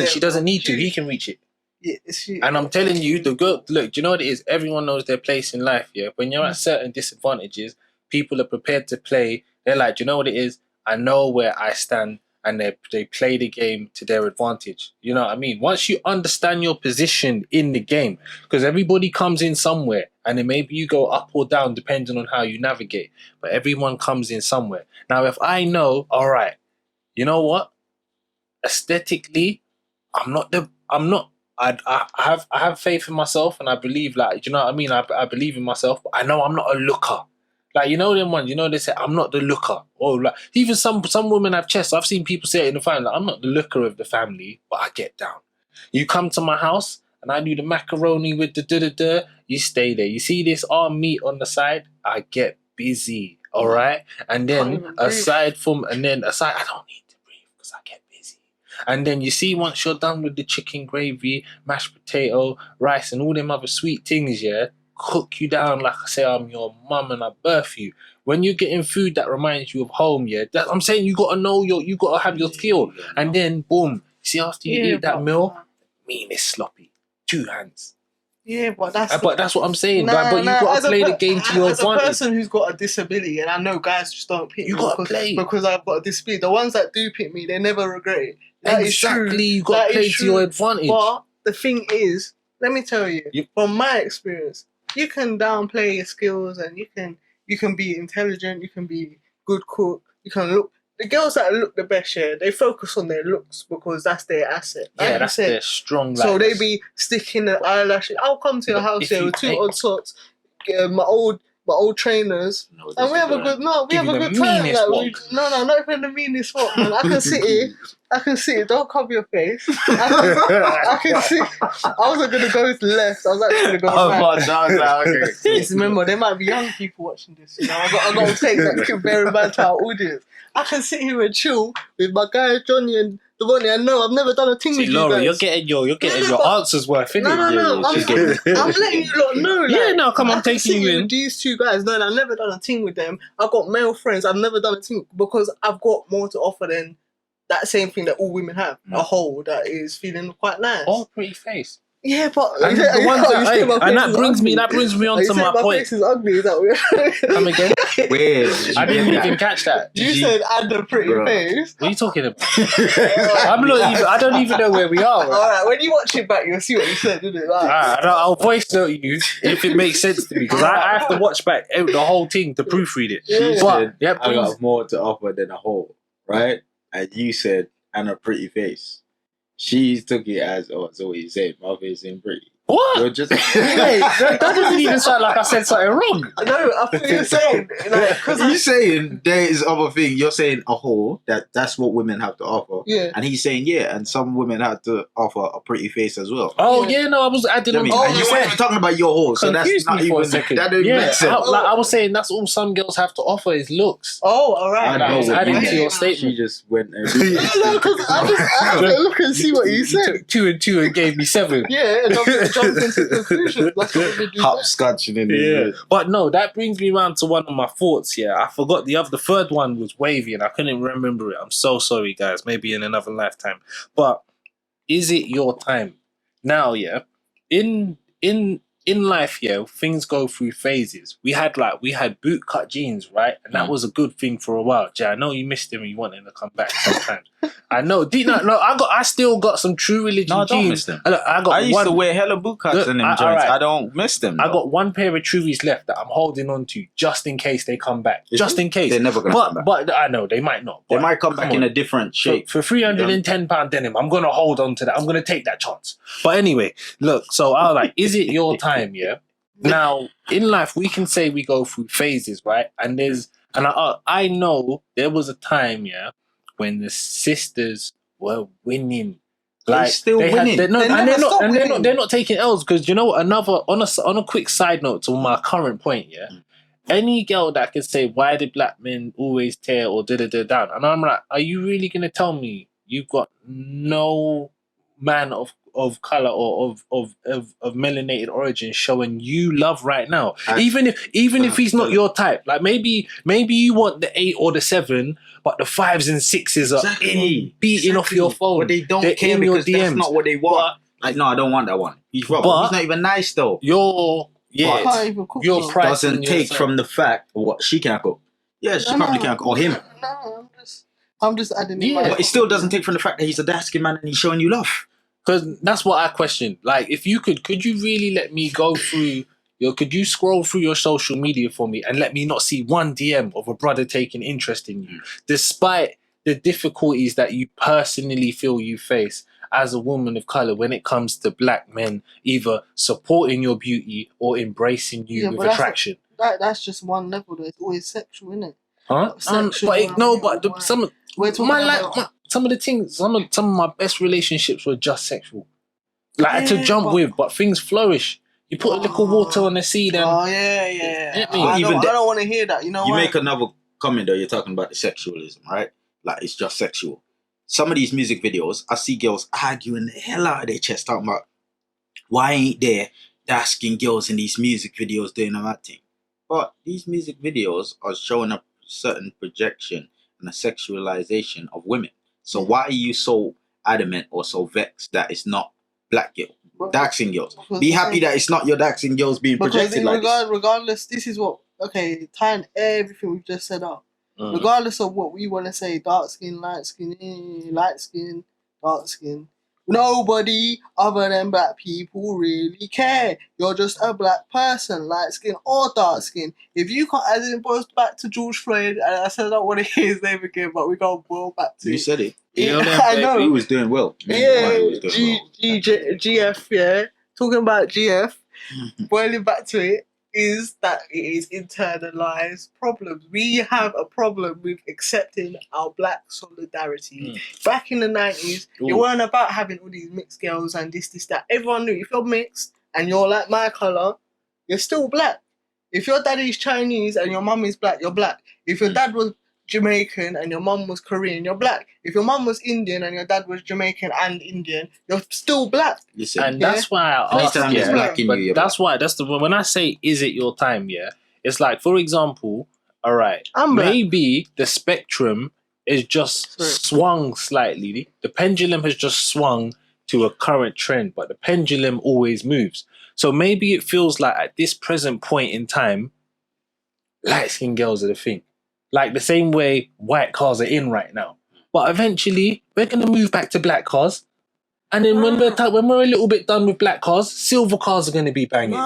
She doesn't need to. He can reach it. Yeah, and I'm telling you, the girl. Look, do you know what it is? Everyone knows their place in life. Yeah, when you're at certain disadvantages, people are prepared to play. They're like, do you know what it is? I know where I stand, and they play the game to their advantage. You know what I mean? Once you understand your position in the game, because everybody comes in somewhere, and then maybe you go up or down depending on how you navigate. But everyone comes in somewhere. Now, if I know, all right, you know what? Aesthetically, I have faith in myself, and I believe, like, you know what I mean? I believe in myself, but I know I'm not a looker. Like, you know them ones, they say, I'm not the looker. Or like, even some women have chests. I've seen people say it in the family, like, I'm not the looker of the family, but I get down. You come to my house, and I do the macaroni with the da-da-da, you stay there. You see this arm meat on the side? I get busy, all right? And then aside, I don't need to breathe because I get busy. And then you see, once you're done with the chicken gravy, mashed potato, rice, and all them other sweet things, yeah, cook you down like I say I'm your mum and I birth you. When you're getting food that reminds you of home, yeah, I'm saying you got to know you got to have your skill. And then, boom, see, after you eat that meal, mean it's sloppy. 2 hands. Yeah, but that's what I'm saying. But you got to play the game to your advantage. As a person who's got a disability, and I know guys just don't pick me. You got to play. Because I've got a disability. The ones that do pick me, they never regret it. That exactly, you got to play to your advantage. But the thing is, let me tell you, from my experience, you can downplay your skills, and you can be intelligent, you can be good cook, you can look. The girls that look the best, they focus on their looks because that's their asset. Yeah, that's their strong life. So they be sticking the eyelashes. I'll come to your house with 2 odd socks, my old trainers, and we have a good time. Not even the meanest walk, man. I can sit here. Don't cover your face. I can sit. I wasn't gonna go to the left. I was actually gonna go right. Okay. Just remember, there might be young people watching this. I got to take that to bear in mind to our audience. I can sit here and chill with my guy Johnny and Devonnie. I know I've never done a thing with you guys. You're getting your answers worth, innit? No. I'm letting you lot know. Like, come on, taking you in. With these 2 guys, no, I've never done a thing with them. I've got male friends. I've never done a thing because I've got more to offer than that same thing that all women have. A whole that is feeling quite nice. Oh, pretty face. Yeah, but and that brings me on to my point. Face is ugly. Is that weird? Come again? Weird. I didn't even catch that. You said and a pretty face. What are you talking about? I don't even know where we are. All right, when you watch it back, you'll see what you said, didn't it? I'll voice note you if it makes sense to me because I have to watch back the whole thing to proofread it. Yeah. But I got more to offer than a whole, right? And you said and a pretty face. She took it as, so what you said, my face ain't pretty. What? You're just... that doesn't even sound like I said something wrong. No, I thought you were saying... He's saying there is other thing. You're saying a whole, that's what women have to offer. Yeah. And he's saying, and some women have to offer a pretty face as well. Oh, no, I was adding on. And you weren't talking about your whole, so that's not even... That didn't make sense. I was saying that's all some girls have to offer is looks. Oh, all right. I was adding to your statement. She just went... No, because I had to look and see what you said. You took 2 and 2 and gave me 7. Yeah, jumping to conclusions. That's what we do. Hopscotching in Yeah, but no, that brings me round to one of my thoughts. Yeah, I forgot the third one was wavy, and I couldn't remember it. I'm so sorry, guys. Maybe in another lifetime. But is it your time now? Yeah, in life, yeah, things go through phases. We had bootcut jeans, right, and that was a good thing for a while. Jay, I know you missed him and you want him to come back sometimes. I know. I still got some True Religion No, I don't jeans. miss them. I used to wear hella bootcuts in them joints. right. I don't miss them. I got one pair of Truvies left that I'm holding on to just in case they come back. Just in case. They're never going to come back. But I know they might not. They might come back in a different shape. For £310 denim, I'm going to hold on to that. I'm going to take that chance. But anyway, look, so I was like, is it your time, yeah? Now, in life, we can say we go through phases, right? And I know there was a time, yeah, when the sisters were winning. Like still winning. They're not taking L's because you know what? On a quick side note to my current point, yeah. Any girl that can say why did black men always tear or da down, and I'm like, are you really gonna tell me you've got no man of color or of melanated origin showing you love right now? Even if he's not your type, like maybe you want the 8 or the 7. But the 5s and 6s are beating off your phone. But they don't care because that's not what they want. No, I don't want that one. He's rubber. He's not even nice though. Your price doesn't take from the fact of what she can cook. Yeah, she probably can cook. Or him. No, I'm just adding in. But it still doesn't take from the fact that he's a dark-skinned man and he's showing you love. Because that's what I question. Like, if you could you really let me go through... could you scroll through your social media for me and let me not see one DM of a brother taking interest in you, despite the difficulties that you personally feel you face as a woman of color when it comes to black men either supporting your beauty or embracing you with attraction? That's just one level. Though. It's always sexual, isn't it? Huh? Some of the things, some of my best relationships were just sexual, to jump with, but things flourish. You put a little water on the seed and... Oh, yeah. I don't want to hear that. You know what? You make another comment, though. You're talking about the sexualism, right? Like, it's just sexual. Some of these music videos, I see girls arguing the hell out of their chest, talking about, why ain't there dark-skinned girls in these music videos doing all that thing? But these music videos are showing a certain projection and a sexualization of women. So why are you so adamant or so vexed that it's not black girls? Dark-skinned girls. Be happy that it's not your dark-skinned girls being projected like this. Regardless, this is what... Okay, tying everything we've just said up. Regardless of what we want to say, dark skin, light skin, dark skin. Nobody other than black people really care. You're just a black person, light skin or dark skin. If you can't... As it goes back to George Floyd, and I said I don't want to hear his name again, but we go well back to... You said it. I know. He was doing well. GF, yeah. Talking about GF, boiling back to it, is that it is internalized problems. We have a problem with accepting our black solidarity. Back in the 90s, it weren't about having all these mixed girls and this, that. Everyone knew if you're mixed and you're like my colour, you're still black. If your daddy's Chinese and your mum is black, you're black. If your dad was Jamaican and your mum was Korean, you're black. If your mum was Indian and your dad was Jamaican and Indian, you're still black. Listen, and that's why I asked, when I say, is it your time, yeah? It's like, for example, all right, maybe the spectrum is just swung slightly. The pendulum has just swung to a current trend, but the pendulum always moves. So maybe it feels like at this present point in time, light-skinned girls are the thing. Like the same way white cars are in right now. But eventually, we're going to move back to black cars. And then when we're a little bit done with black cars, silver cars are going to be banging.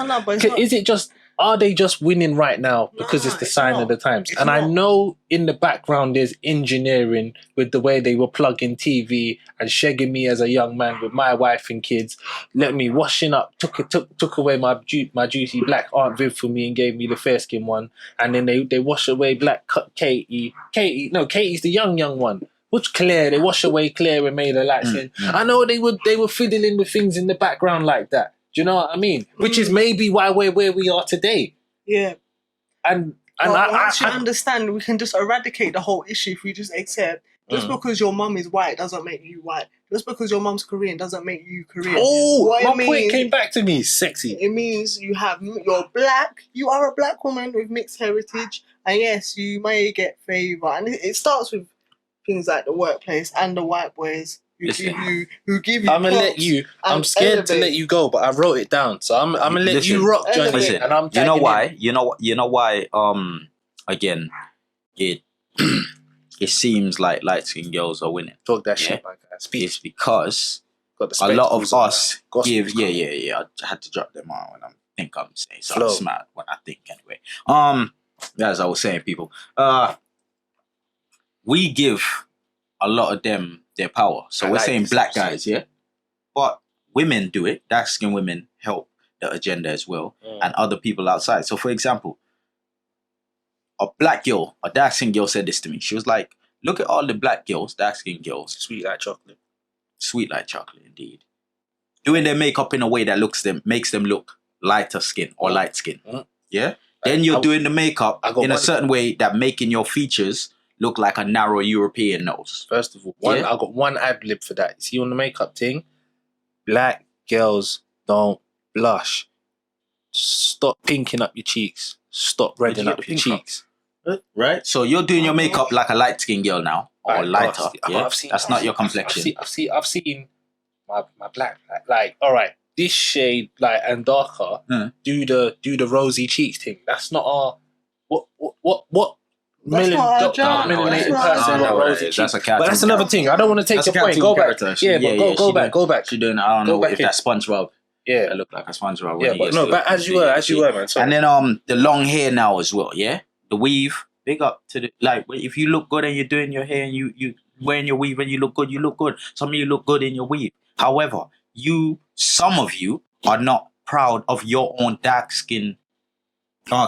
Are they just winning right now because it's the sign of the times? And I know in the background there's engineering with the way they were plugging TV and shagging me as a young man with my wife and kids. Let me washing up, took away my juicy black Aunt Viv for me and gave me the fair skin one. And then they wash away black Katie's the young one. Which Claire, they wash away Claire and made her light skin. I know they were fiddling with things in the background like that. Do you know what I mean? Which is maybe why we're where we are today. Yeah. And And once you understand, we can just eradicate the whole issue if we just accept. Just because your mum is white doesn't make you white. Just because your mum's Korean doesn't make you Korean. Oh, what my point came back to me. Sexy. It means you're black. You are a black woman with mixed heritage, and yes, you may get favour. And it starts with things like the workplace and the white boys who give you. I'm gonna let you. I'm scared to let you go, but I wrote it down, so I'm gonna let you rock, Johnny. Listen, and I'm. You know why? You know why? Again, it it seems like light-skinned girls are winning. Talk that shit, my guy. Speak. It's because a lot of us give. Yeah. I had to drop them on when I think I'm saying something smart. When I think anyway. As I was saying, people. We give a lot of them their power. So we're saying black guys, yeah? But women do it. Dark-skinned women help the agenda as well. And other people outside. So for example, a black girl, a dark-skinned girl said this to me. She was like, look at all the black girls, dark-skinned girls. Sweet like chocolate. Sweet like chocolate, indeed. Doing their makeup in a way that makes them look lighter skin or light skin. Yeah? Then you're doing the makeup in a certain way that making your features look like a narrow European nose. First of all, I got one ad lib for that. See, on the makeup thing, black girls don't blush. Stop pinking up your cheeks. Stop redding up your cheeks. Right? So you're doing your makeup like a light-skinned girl now, or lighter. That's not your complexion. I've seen my black, like, all right, this shade, like, and darker, do the rosy cheeks thing. That's not our what. That's not our job. That's a cat. But that's another thing. I don't want to take your point. Go back. Go back. She's doing. I don't know if that's SpongeBob. Yeah, I look like a SpongeBob. Yeah, but no, but as you were, man. Sorry. And then the long hair now as well. Yeah, the weave. Big up to the if you look good and you're doing your hair and you wearing your weave and you look good, you look good. Some of you look good in your weave. However, some of you are not proud of your own dark skin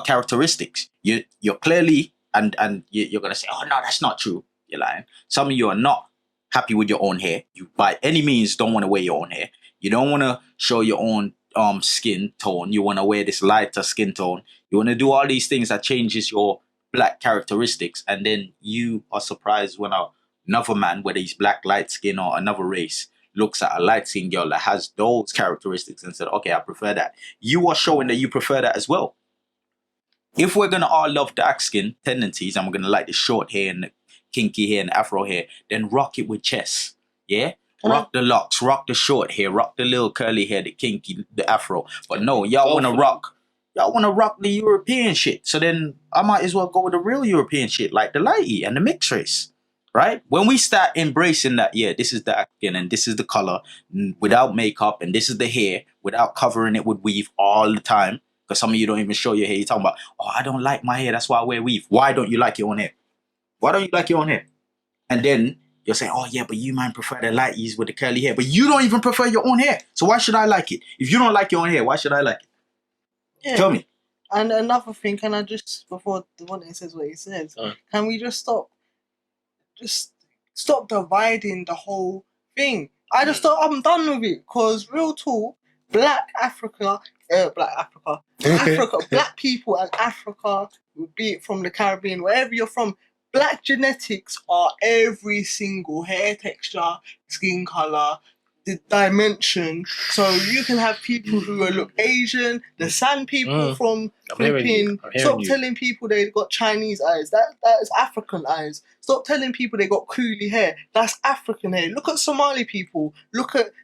characteristics. You're clearly. And you're going to say, oh, no, that's not true. You're lying. Some of you are not happy with your own hair. You, by any means, don't want to wear your own hair. You don't want to show your own skin tone. You want to wear this lighter skin tone. You want to do all these things that changes your black characteristics. And then you are surprised when another man, whether he's black, light skin, or another race, looks at a light skin girl that has those characteristics and said, okay, I prefer that. You are showing that you prefer that as well. If we're going to all love dark skin tendencies and we're going to like the short hair and the kinky hair and the afro hair, then rock it with chest. Yeah? Rock the locks, rock the short hair, rock the little curly hair, the kinky, the afro. But no, y'all want to rock the European shit. So then I might as well go with the real European shit like the lighty and the mixed race. Right? When we start embracing that, yeah, this is dark skin and this is the color without makeup and this is the hair without covering it with weave all the time. Because some of you don't even show your hair. You're talking about, oh, I don't like my hair. That's why I wear weave. Why don't you like your own hair? Why don't you like your own hair? And then you're saying, oh, yeah, but you might prefer the lighties with the curly hair. But you don't even prefer your own hair. So why should I like it? If you don't like your own hair, why should I like it? Yeah. Tell me. And another thing, can I just, before the one that says what he says, can we just stop dividing the whole thing? I'm done with it. Because real talk, black people and Africa, be it from the Caribbean, wherever you're from, black genetics are every single hair texture, skin color, the dimension. So you can have people who look Asian, the San people from Philippines. Stop telling people they got Chinese eyes. That is African eyes. Stop telling people they got coolie hair. That's African hair. Look at Somali people.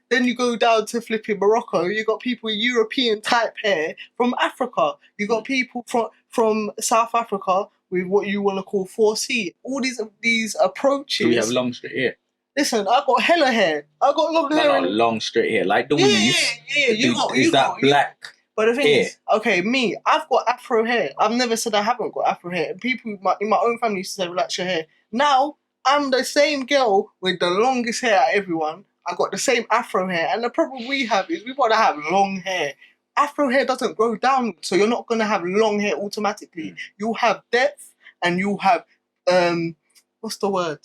Then you go down to flipping Morocco. You got people with European type hair from Africa. You got people from South Africa with what you want to call 4C. All these approaches. Do we have long straight hair? Listen, I got hella hair. I got long hair. No, long straight hair, like the weave. Yeah. Black? But the thing is, okay, me, I've got afro hair. I've never said I haven't got afro hair. And people in my own family used to say, relax your hair. Now, I'm the same girl with the longest hair at everyone. I got the same afro hair. And the problem we have is we want to have long hair. Afro hair doesn't grow down, so you're not going to have long hair automatically. You'll have depth and you'll have, what's the word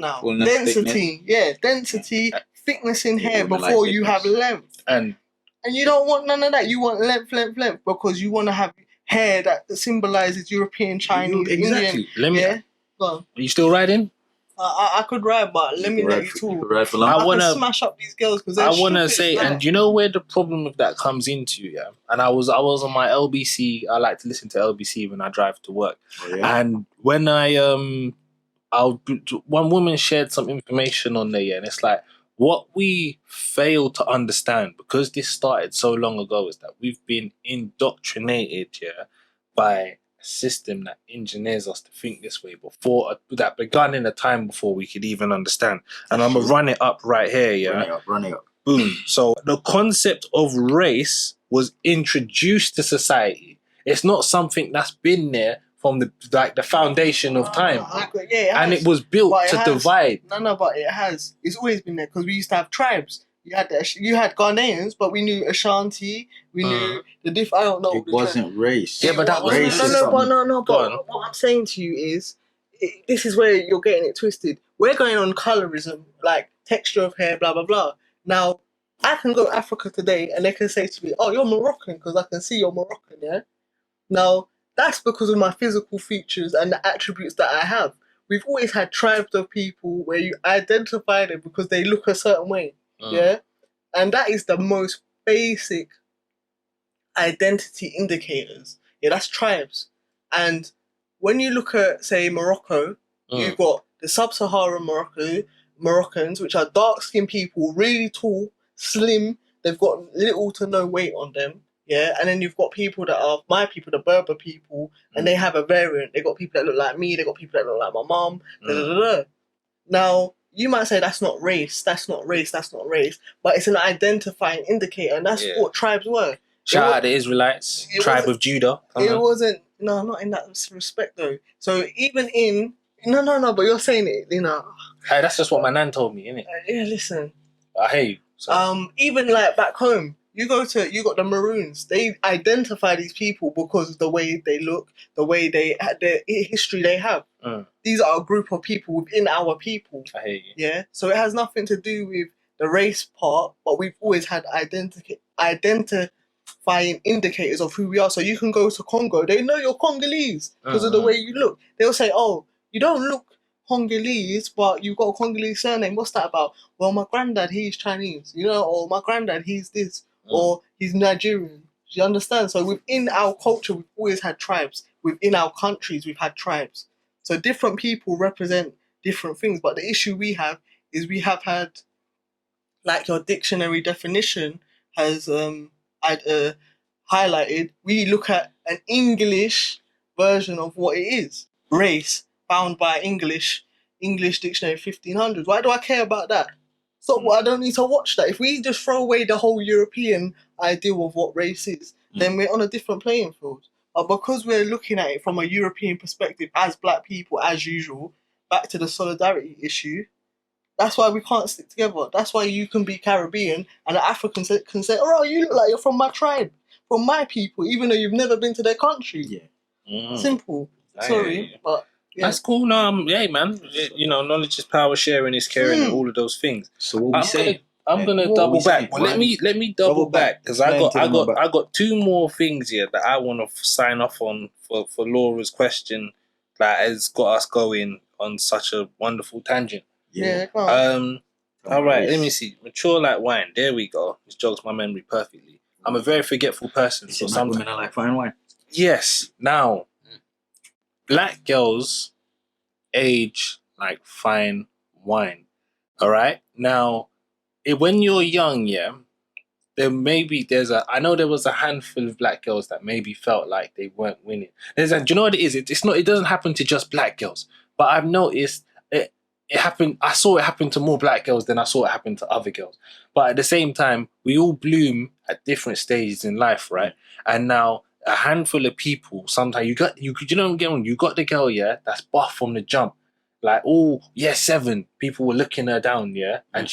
now? Fullness, density. thickness. Yeah, density, thickness in hair before you have length. And you don't want none of that. You want length, because you want to have hair that symbolizes European, Chinese, exactly. Indian. Yeah. Go on. Are you still riding? I could ride, but let me let you talk. Ride for I long. I wanna- can smash up these girls because they're I want to stupid, say, like- and you know where the problem with that comes into, yeah. And I was on my LBC. I like to listen to LBC when I drive to work. Oh, yeah. And when one woman shared some information on there, yeah, and it's like what we fail to understand because this started so long ago is that we've been indoctrinated, yeah, by a system that engineers us to think this way before that begun in a time before we could even understand. And I'm gonna run it up right here, yeah. Run it up. Boom. So the concept of race was introduced to society. It's not something that's been there from the foundation of time. Yeah, it has. And it was built But it to has. divide. No, but it has. It's always been there because we used to have tribes. You had Ghanaians, but we knew Ashanti. We knew the I don't know. It wasn't race. Yeah, but that wasn't race. No. Go on. But what I'm saying to you is, this is where you're getting it twisted. We're going on colorism, like texture of hair, blah blah blah. Now, I can go to Africa today, and they can say to me, "Oh, you're Moroccan," because I can see you're Moroccan. Yeah. Now, that's because of my physical features and the attributes that I have. We've always had tribes of people where you identify them because they look a certain way. Yeah, and that is the most basic identity indicators. Yeah, that's tribes. And when you look at, say, Morocco, you've got the sub-Saharan Moroccans, which are dark-skinned people, really tall, slim. They've got little to no weight on them. Yeah, and then you've got people that are my people, the Berber people, and they have a variant. They got people that look like me. They got people that look like my mum. Now, you might say that's not race, that's not race, but it's an identifying indicator, and that's what tribes were. Shout out the Israelites, tribe of Judah. It wasn't, no, not in that respect though. So even in, no, but you're saying it, Hey, that's just what my nan told me, innit? Yeah, listen. I hear you. So. Even like back home, you got the Maroons. They identify these people because of the way they look, the way they had the history they have. These are a group of people within our people. I hear you. Yeah, so it has nothing to do with the race part, but we've always had identifying indicators of who we are. So you can go to Congo, they know you're Congolese because of the way you look. They'll say, "Oh, you don't look Congolese, but you've got a Congolese surname. What's that about?" "Well, my granddad, he's Chinese, or my granddad, he's this, or he's Nigerian." Do you understand? So within our culture, we've always had tribes. Within our countries, we've had tribes. So different people represent different things. But the issue we have is we have had, like your dictionary definition has highlighted, we look at an English version of what it is. Race, found by English Dictionary 1500s. Why do I care about that? So I don't need to watch that. If we just throw away the whole European ideal of what race is, then we're on a different playing field. But because we're looking at it from a European perspective as black people, as usual, back to the solidarity issue, that's why we can't stick together. That's why you can be Caribbean and the Africans can say, "Oh, you look like you're from my tribe, from my people," even though you've never been to their country. Yeah. Simple. Sorry, but yeah. That's cool. No, yeah, man. Knowledge is power, sharing is caring, and all of those things. So what we say? I'm gonna double back. Well, let me double back because I got two more things here that I want to sign off on for Laura's question that has got us going on such a wonderful tangent. Yeah, come on. All right, let me see. Mature like wine. There we go. This jogs my memory perfectly. I'm a very forgetful person, so some women are like fine wine. Yes. Now, black girls age like fine wine. All right. Now, when you're young, yeah, I know there was a handful of black girls that maybe felt like they weren't winning. Do you know what it is? It doesn't happen to just black girls, but I've noticed it happened. I saw it happen to more black girls than I saw it happen to other girls. But at the same time, we all bloom at different stages in life, right? And now a handful of people, sometimes you got the girl, yeah, that's buff from the jump. Like, oh, year 7, people were looking her down, yeah? And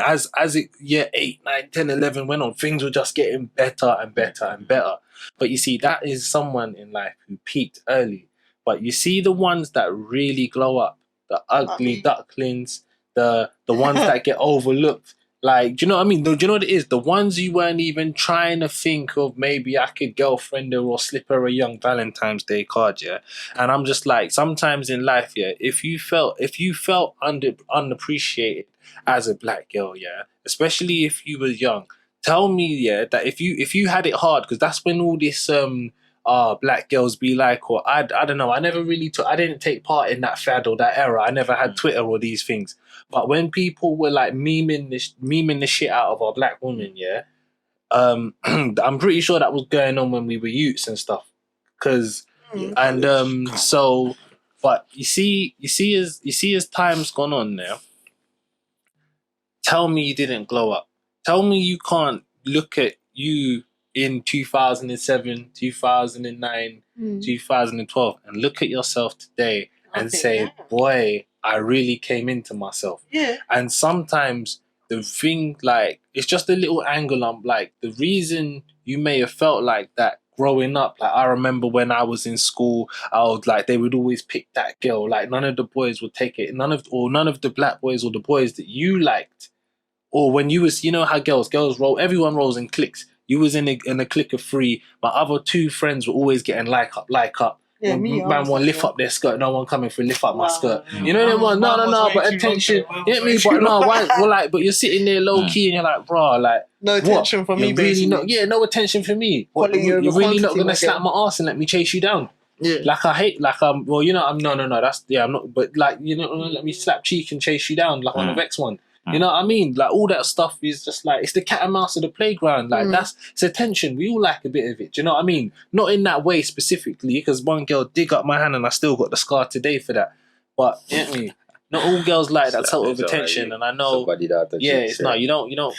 as it, year 8, 9, 10, 11 went on, things were just getting better and better and better. But you see, that is someone in life who peaked early. But you see the ones that really glow up, the ugly ducklings, the ones that get overlooked. Like, do you know what I mean? Do you know what it is? The ones you weren't even trying to think of, maybe I could girlfriend her or slip her a young Valentine's Day card, yeah. And I'm just like, sometimes in life, yeah, if you felt unappreciated as a black girl, yeah, especially if you were young, tell me, yeah, that if you had it hard, because that's when all this black girls be like, or I don't know, I didn't take part in that fad or that era. I never had Twitter or these things. But when people were like memeing the shit out of our black women, yeah, I'm pretty sure that was going on when we were youths and stuff. Cause and so, but you see as time's gone on now. Tell me you didn't glow up. Tell me you can't look at you in 2007, 2009, 2012 and look at yourself today and say, boy, I really came into myself. Yeah. And sometimes the thing, like, it's just a little angle on, like, the reason you may have felt like that growing up. Like, I remember when I was in school, I would, like, they would always pick that girl. Like, none of the boys would take it. None of the black boys or the boys that you liked. Or when you was, you know how girls roll, everyone rolls in cliques. You was in a clique of 3. My other 2 friends were always getting like up. Yeah, me. Man want lift up their skirt. No one coming for lift up my skirt. You know them one. No. But attention. Get me. But no. Why? Well, like, but you're sitting there low key and you're like, bro, like, no attention for me. Really basically. no attention for me. What, you're really not gonna slap my ass and let me chase you down. Yeah. Like I hate. Like well, you know, I'm no. That's I'm not. But like, you know, let me slap cheek and chase you down like on the Vex one. You know what I mean? Like, all that stuff is just like, it's the cat and mouse of the playground. Like, it's attention. We all like a bit of it. Do you know what I mean? Not in that way specifically, because one girl dig up my hand and I still got the scar today for that. But, you know what I mean? Not all girls like that sort of attention. And I know, it's not, you don't,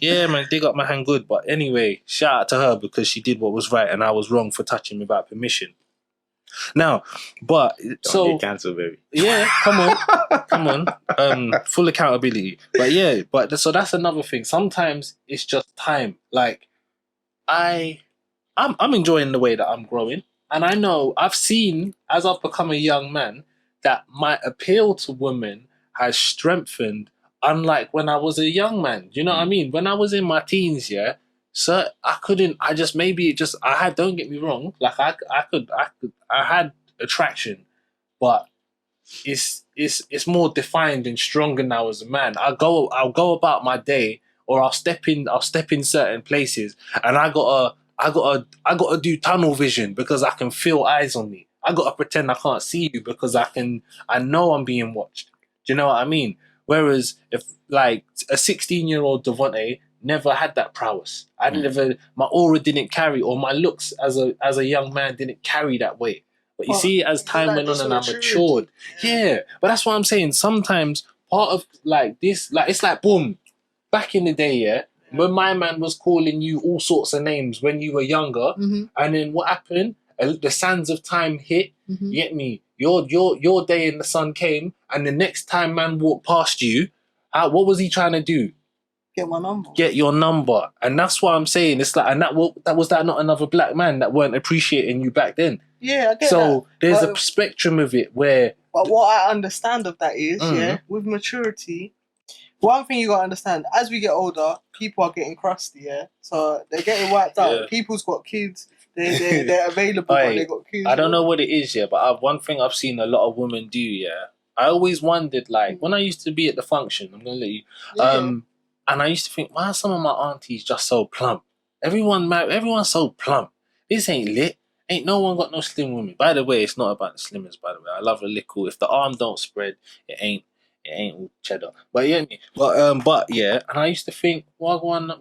yeah, man, dig up my hand good. But anyway, shout out to her because she did what was right and I was wrong for touching without permission. Now, but Don't get cancelled, baby. Yeah, come on, full accountability. But yeah, so that's another thing. Sometimes it's just time. Like, I'm enjoying the way that I'm growing, and I know I've seen as I've become a young man that my appeal to women has strengthened. Unlike when I was a young man, do you know what I mean? When I was in my teens, yeah. So I couldn't. I just I had. Don't get me wrong. Like I had attraction, but it's more defined and stronger now as a man. I'll go about my day, or I'll step in certain places, and I gotta do tunnel vision because I can feel eyes on me. I gotta pretend I can't see you because I know I'm being watched. Do you know what I mean? Whereas if like a 16-year-old Devontae never had that prowess. My aura didn't carry, or my looks as a young man didn't carry that weight. But you see, as time went on and I matured, but that's what I'm saying. Sometimes part of like this, like it's like boom, back in the day, when my man was calling you all sorts of names when you were younger, and then what happened? The sands of time hit. You get me? Your day in the sun came, and the next time man walked past you, what was he trying to do? Get my number. Get your number. And that's what I'm saying. It's like, and that was not another black man that weren't appreciating you back then. Yeah, I get so that. There's a spectrum of it where... But what I understand of that is, with maturity, one thing you got to understand, as we get older, people are getting crusty, so they're getting wiped out. People's got kids, they're available, but they got kids. I don't know what it is, but one thing I've seen a lot of women do, I always wondered, like, when I used to be at the function, I'm going to let you... And I used to think, why are some of my aunties just so plump? Everyone's so plump. This ain't lit. Ain't no one got no slim women. By the way, it's not about the slimmers, by the way. I love a little. If the arm don't spread, it ain't all cheddar. But yeah, and I used to think, why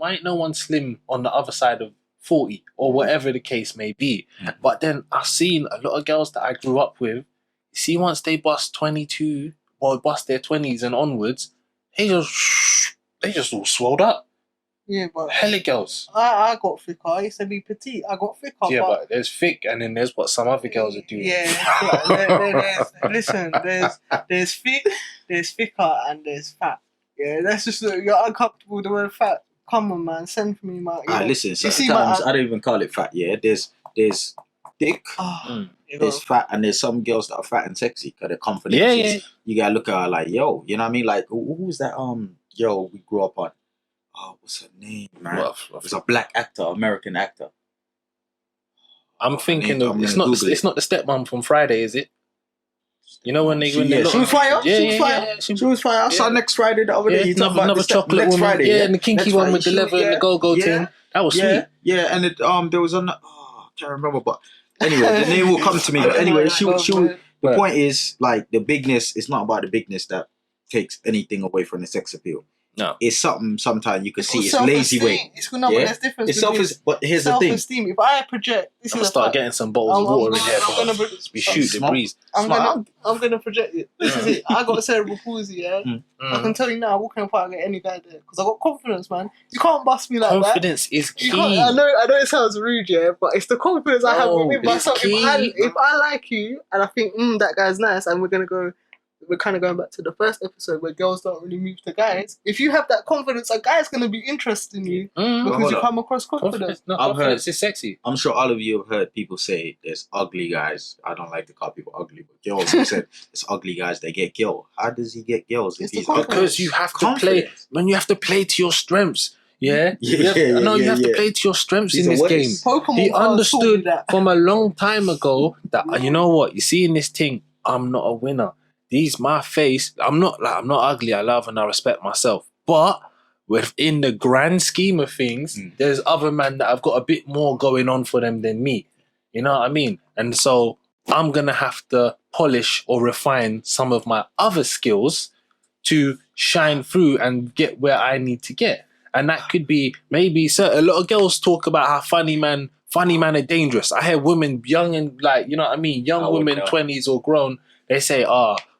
ain't no one slim on the other side of 40 or whatever the case may be? But then I've seen a lot of girls that I grew up with. You see, once they bust 22 or bust their 20s and onwards, they just all swelled up. Yeah, but hella girls. I got thicker. I used to be petite. I got thicker. Yeah, but there's thick, and then there's what some other girls are doing. Yeah, listen. There's thick, there's thicker, and there's fat. Yeah, that's just you're uncomfortable with the word fat. Come on, man, send for me, man. Listen. Sometimes I don't even call it fat. Yeah, there's thick. There's fat, and there's some girls that are fat and sexy because they're confident. Yeah. You gotta look at her like, yo, you know what I mean? Like, who's that? girl we grew up on. Oh, what's her name, man? Well, It was a black actor, American actor. I'm thinking of I'm it's gonna not Google it. it's not the stepmom from Friday, is it? You know when they She was fire. Yeah, She was yeah, fire. yeah, She was fire. I saw yeah. next Friday the other day. You talking about another the chocolate next woman, Friday? yeah, and the kinky Next one Friday. with the She was- leather and the go-go yeah, thing. That was yeah, sweet. yeah, and it there was I can't remember, but anyway, the name will come to me. But anyway, the Right. point is like the bigness. It's not about the bigness that takes anything away from the sex appeal. No. It's something sometimes you can see. It's self-esteem. lazy weight. It's no, Yeah? but there's difference It's between but here's the thing. self-esteem. If I project, this I'm is gonna a start fact. getting some bottles of water in here. We shoot the Smart. breeze. I'm gonna project it. This is it. I got cerebral palsy, yeah. I can tell you now, I walk in the park and get any guy there because I got confidence, man. You can't bust me like Confidence is that. You key. can't, I know it sounds rude, yeah, but it's the confidence I have No, within myself. it's key. If I like you and I think that guy's nice, and we're kind of going back to the first episode where girls don't really move to guys. If you have that confidence, a guy's gonna be interested in you because you come across confident. Confidence is sexy. I'm sure all of you have heard people say there's ugly guys. I don't like to call people ugly, but girls have said it's ugly guys that get girl. How does he get girls if It's the he's confidence. Because you have to play, man. You have to play to your strengths. Yeah, you have to play to your strengths in this game. Pokemon He cards taught me understood that. from a long time ago that you know what, you see in this thing, I'm not a winner. My face. I'm not ugly. I love and I respect myself. But within the grand scheme of things, there's other men that have got a bit more going on for them than me. You know what I mean? And so I'm gonna have to polish or refine some of my other skills to shine through and get where I need to get. And that could be maybe a lot of girls talk about how funny man are dangerous. I hear women young and like, you know what I mean, young women, 20s or grown, they say,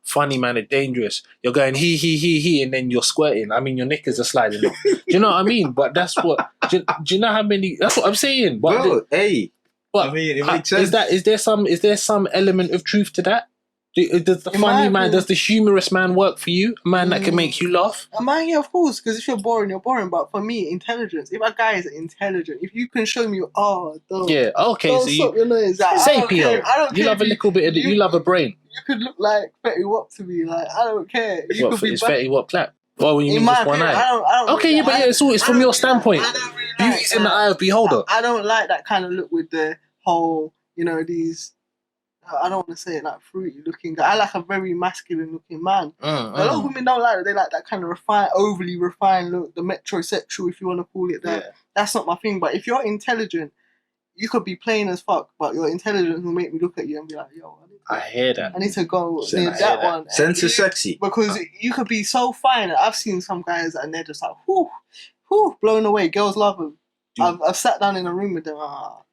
funny man are dangerous. You're going he, and then you're squirting. I mean, your knickers are sliding off. Do you know what I mean? But that's what. Do you know how many? That's what I'm saying. But Bro, hey. But I mean, it makes sense. Is there some element of truth to that? Does the funny man, does the humorous man work for you? A man that can make you laugh? A man, yeah, of course. Because if you're boring, you're boring. But for me, intelligence. If a guy is intelligent, if you can show me, don't. Yeah. Okay. Don't So stop your nose. Like, say Pio. I don't You care love a little bit of it. You love a brain. You could look like Fetty Wap to me. Like, I don't care. You What could be is Fetty Wap clap? Well, when you mean just one eye. I don't Okay, yeah, but it's from your standpoint. Beauty's in the eye of the beholder. I don't like that kind of look with the whole, these. I don't want to say it like fruity looking guy. I like a very masculine looking man. A lot of women don't like it. They like that kind of overly refined look, the metrosexual, if you want to call it that. Yeah. That's not my thing. But if you're intelligent, you could be plain as fuck, but your intelligence will make me look at you and be like, yo, I hear that. I need to go near that one. Sense is sexy. Because you could be so fine. I've seen some guys and they're just like, whoo, blown away. Girls love them. I've sat down in a room with them. Bro.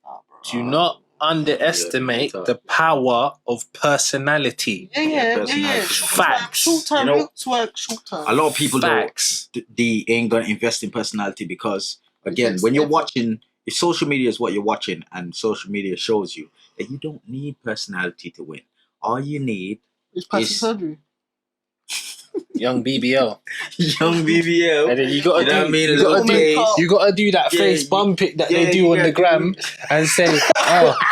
Do not underestimate the power of personality. Yeah. Facts. Short term looks work short term. A lot of people Facts. they ain't gonna invest in personality because again, when you're watching, if social media is what you're watching and social media shows you that you don't need personality to win. All you need is plastic surgery. Young BBL. Young BBL. And then you gotta do that face bum pic that they do on the gram and say,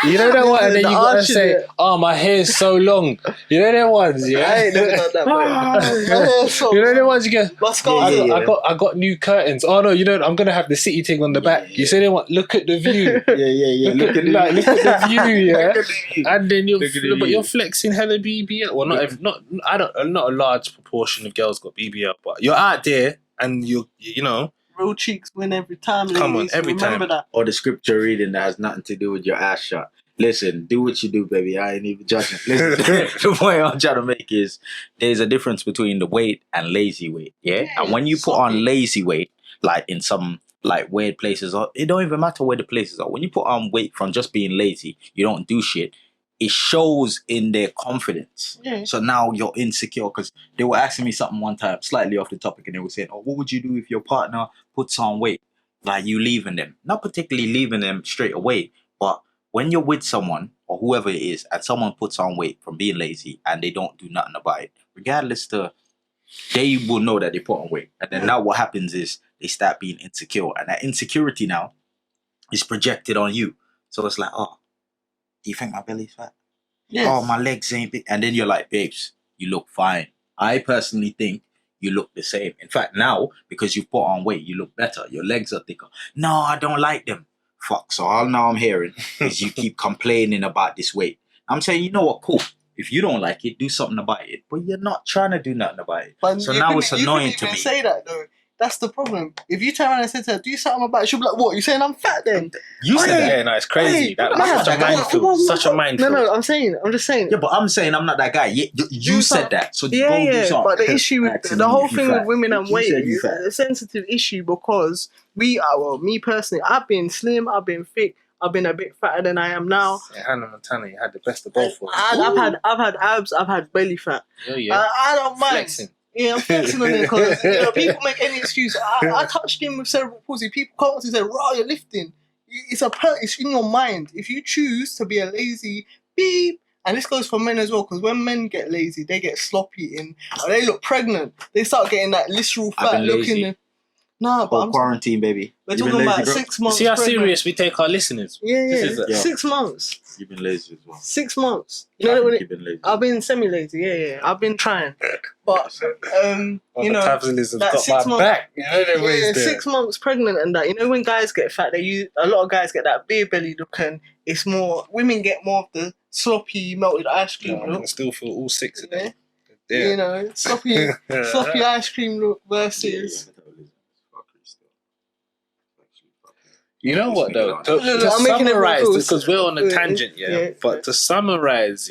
you know that one, and then you gotta say, my hair's so long. You know them ones, yeah? I ain't never done that, but you know them ones you get. I got new curtains. Oh no, I'm gonna have the city thing on the back. You say they want look at the view. Look at the view, yeah. And then you're flexing hella BBL. Well, not a large proportion of girls got BBL, but you're out there and you know real cheeks win every time. Come on, every time. That. Or the scripture reading that has nothing to do with your ass shot. Listen, do what you do, baby. I ain't even judging. Listen, the point I'm trying to make is there's a difference between the weight and lazy weight. Yeah, and when you put on lazy weight, like in some like weird places, or it don't even matter where the places are. When you put on weight from just being lazy, you don't do shit. It shows in their confidence. Yeah. So now you're insecure because they were asking me something one time, slightly off the topic, and they were saying, what would you do if your partner puts on weight? Like you leaving them. Not particularly leaving them straight away, but when you're with someone or whoever it is and someone puts on weight from being lazy and they don't do nothing about it, regardless they will know that they put on weight. And then now what happens is they start being insecure. And that insecurity now is projected on you. So it's like, do you think my belly's fat? Yes. Oh, my legs ain't big. And then you're like, babes, you look fine. I personally think you look the same. In fact, now, because you've put on weight, you look better. Your legs are thicker. No, I don't like them. Fuck. So all now I'm hearing is you keep complaining about this weight. I'm saying, you know what? Cool. If you don't like it, do something about it. But you're not trying to do nothing about it. But So now it's annoying to you me. say that though. That's the problem. If you turn around and say to her, do something about it, she'll be like, what? You saying I'm fat then? You said that. Yeah, no, it's crazy. Hey, That's man, such a minefield. Such a minefield. No, I'm just saying. Yeah, but I'm saying I'm not that guy. You said that. So Yeah, go do something. but the issue with the whole thing with women and weight said you is fat. a sensitive issue because me personally, I've been slim, I've been thick, I've been a bit fatter than I am now. Yeah, Hannah Montana, you had the best of both worlds. I've had abs, I've had belly fat. Yeah. I don't mind. Flexing. Yeah, I'm flexing on it because people make any excuse. I touched him with cerebral palsy. People come up to say, "Raw, you're lifting." It's in your mind. If you choose to be a lazy beep, and this goes for men as well, because when men get lazy, they get sloppy or they look pregnant. They start getting that visceral fat looking. No, but I'm quarantine, baby. We're talking about 6 months. See how pregnant. serious we take our listeners. Yeah. Yeah. 6 months. You've been lazy as well. 6 months. You know when You've been lazy. I've been semi-lazy. Yeah. I've been trying, but you know, metabolism's that got 6 my months. back. You know them ways Yeah, there. 6 months pregnant and that. You know when guys get fat, a lot of guys get that beer belly look, and it's more. Women get more of the sloppy melted ice cream I look. can still feel all 6 of them. Yeah. Yeah. You know, sloppy ice cream look versus. You know what though? To I'm making it summarize, cool. because we're on a tangent, Yeah. But to summarize,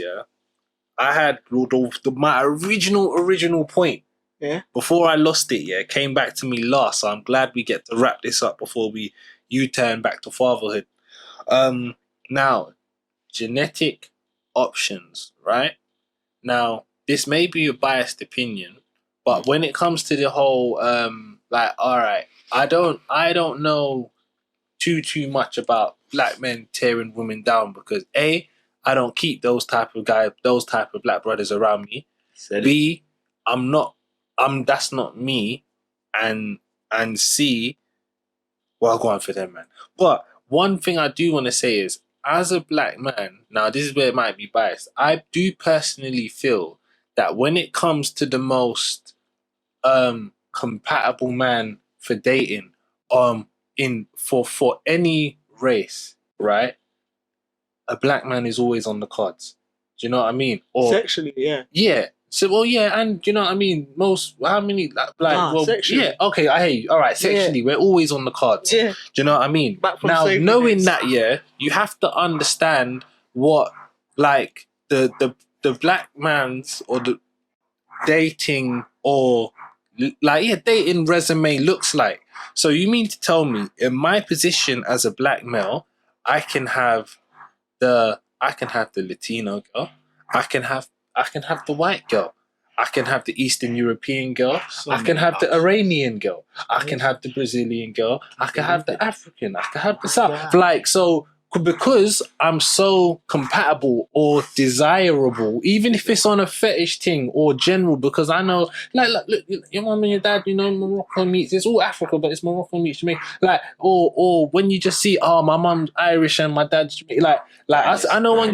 I had my original point. Yeah. Before I lost it, came back to me last. So I'm glad we get to wrap this up before we U-turn back to fatherhood. Now, genetic options, right? Now, this may be a biased opinion, but when it comes to the whole, all right, I don't know too much about black men tearing women down because A, I don't keep those type of black brothers around me. B, that's not me, and C, well, I'll go on for them, man. But one thing I do want to say is, as a black man, now this is where it might be biased, I do personally feel that when it comes to the most compatible man for dating, for any race, right? A black man is always on the cards. Do you know what I mean? Or Sexually, yeah. Yeah. So, well, yeah, and do you know what I mean? How many, sexually. yeah, okay, I hear you. All right, sexually, we're always on the cards. Yeah. Do you know what I mean? Back from Now, slavery knowing days. that, you have to understand what, like, the black man's or the dating or, dating resume looks like. So you mean to tell me, in my position as a black male, I can have the Latino girl, I can have the white girl, I can have the Eastern European girl, I can have the Iranian girl, I can have the Brazilian girl, I can have the African, I can have the South. Like, so because I'm so compatible or desirable, even if it's on a fetish thing or general, because I know, look, your mum and your dad, Morocco meats, it's all Africa, but it's Morocco meats, Jamaica. Like, or when you just see, my mum's Irish and my dad's Jamaican. I know one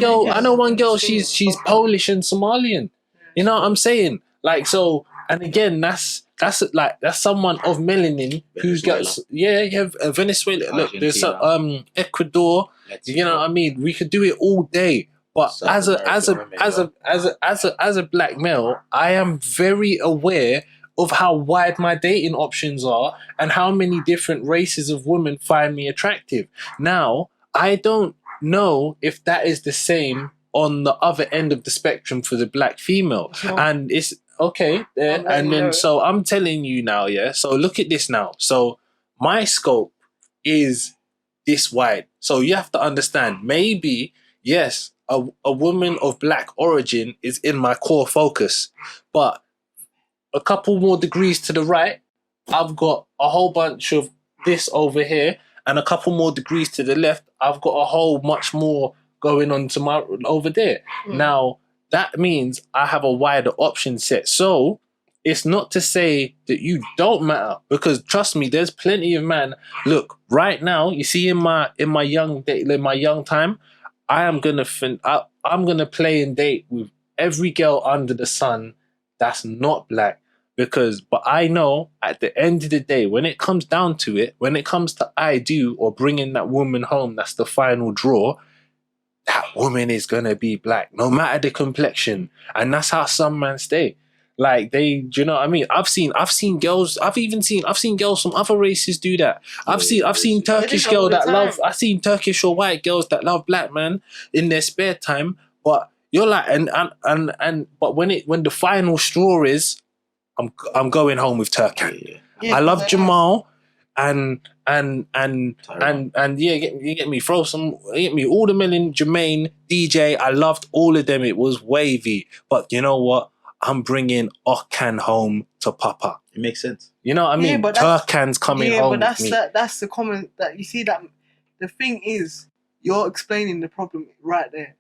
girl, she's Polish and Somalian. You know what I'm saying? Like, so, and again, that's someone of melanin who's got Venezuela. Look, there's Ecuador. You know what I mean? We could do it all day. But as a black male, I am very aware of how wide my dating options are and how many different races of women find me attractive. Now, I don't know if that is the same on the other end of the spectrum for the black female. And it's okay there. And then, so I'm telling you now, so look at this now. So my scope is this wide. So you have to understand, maybe, yes, a woman of black origin is in my core focus, but a couple more degrees to the right, I've got a whole bunch of this over here, and a couple more degrees to the left, I've got a whole much more going on to my over there. Now, that means I have a wider option set. So it's not to say that you don't matter, because trust me, there's plenty of men. Look, right now, you see, in my young time, I'm gonna play and date with every girl under the sun that's not black, But I know at the end of the day, when it comes down to it, when it comes to I do or bringing that woman home, that's the final draw. That woman is gonna be black, no matter the complexion, and that's how some men stay. Like do you know what I mean? I've seen girls. I've seen girls from other races do that. I've seen Turkish girl that love. I've seen Turkish or white girls that love black man in their spare time. But you're like, but when the final straw is, I'm going home with Turkan. Yeah, I love 'cause Jamal and yeah, you get me. Get me all the men in Jermaine, DJ. I loved all of them. It was wavy, but you know what? I'm bringing Okan home to Papa. It makes sense. You know what I mean? Yeah, but Turkan's coming home but with me. that's the comment that you see. That the thing is, you're explaining the problem right there.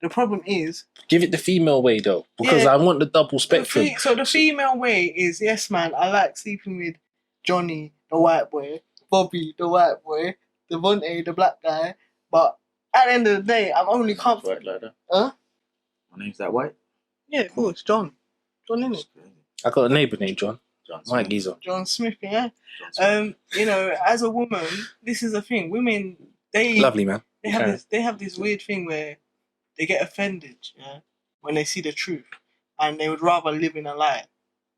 The problem is, Give it the female way though, because I want the double spectrum. so the female way is, yes, man, I like sleeping with Johnny, the white boy, Bobby, the white boy, Devontae, the black guy. But at the end of the day, I'm only comfortable. White like that. Huh? My name's that white. Yeah, of course, John, innit? I got a neighbour named John. John My Smith. geezer. John Smith, yeah. John Smith. You know, as a woman, this is the thing. Women, Lovely man. they have this weird thing where they get offended, yeah, when they see the truth, and they would rather live in a lie.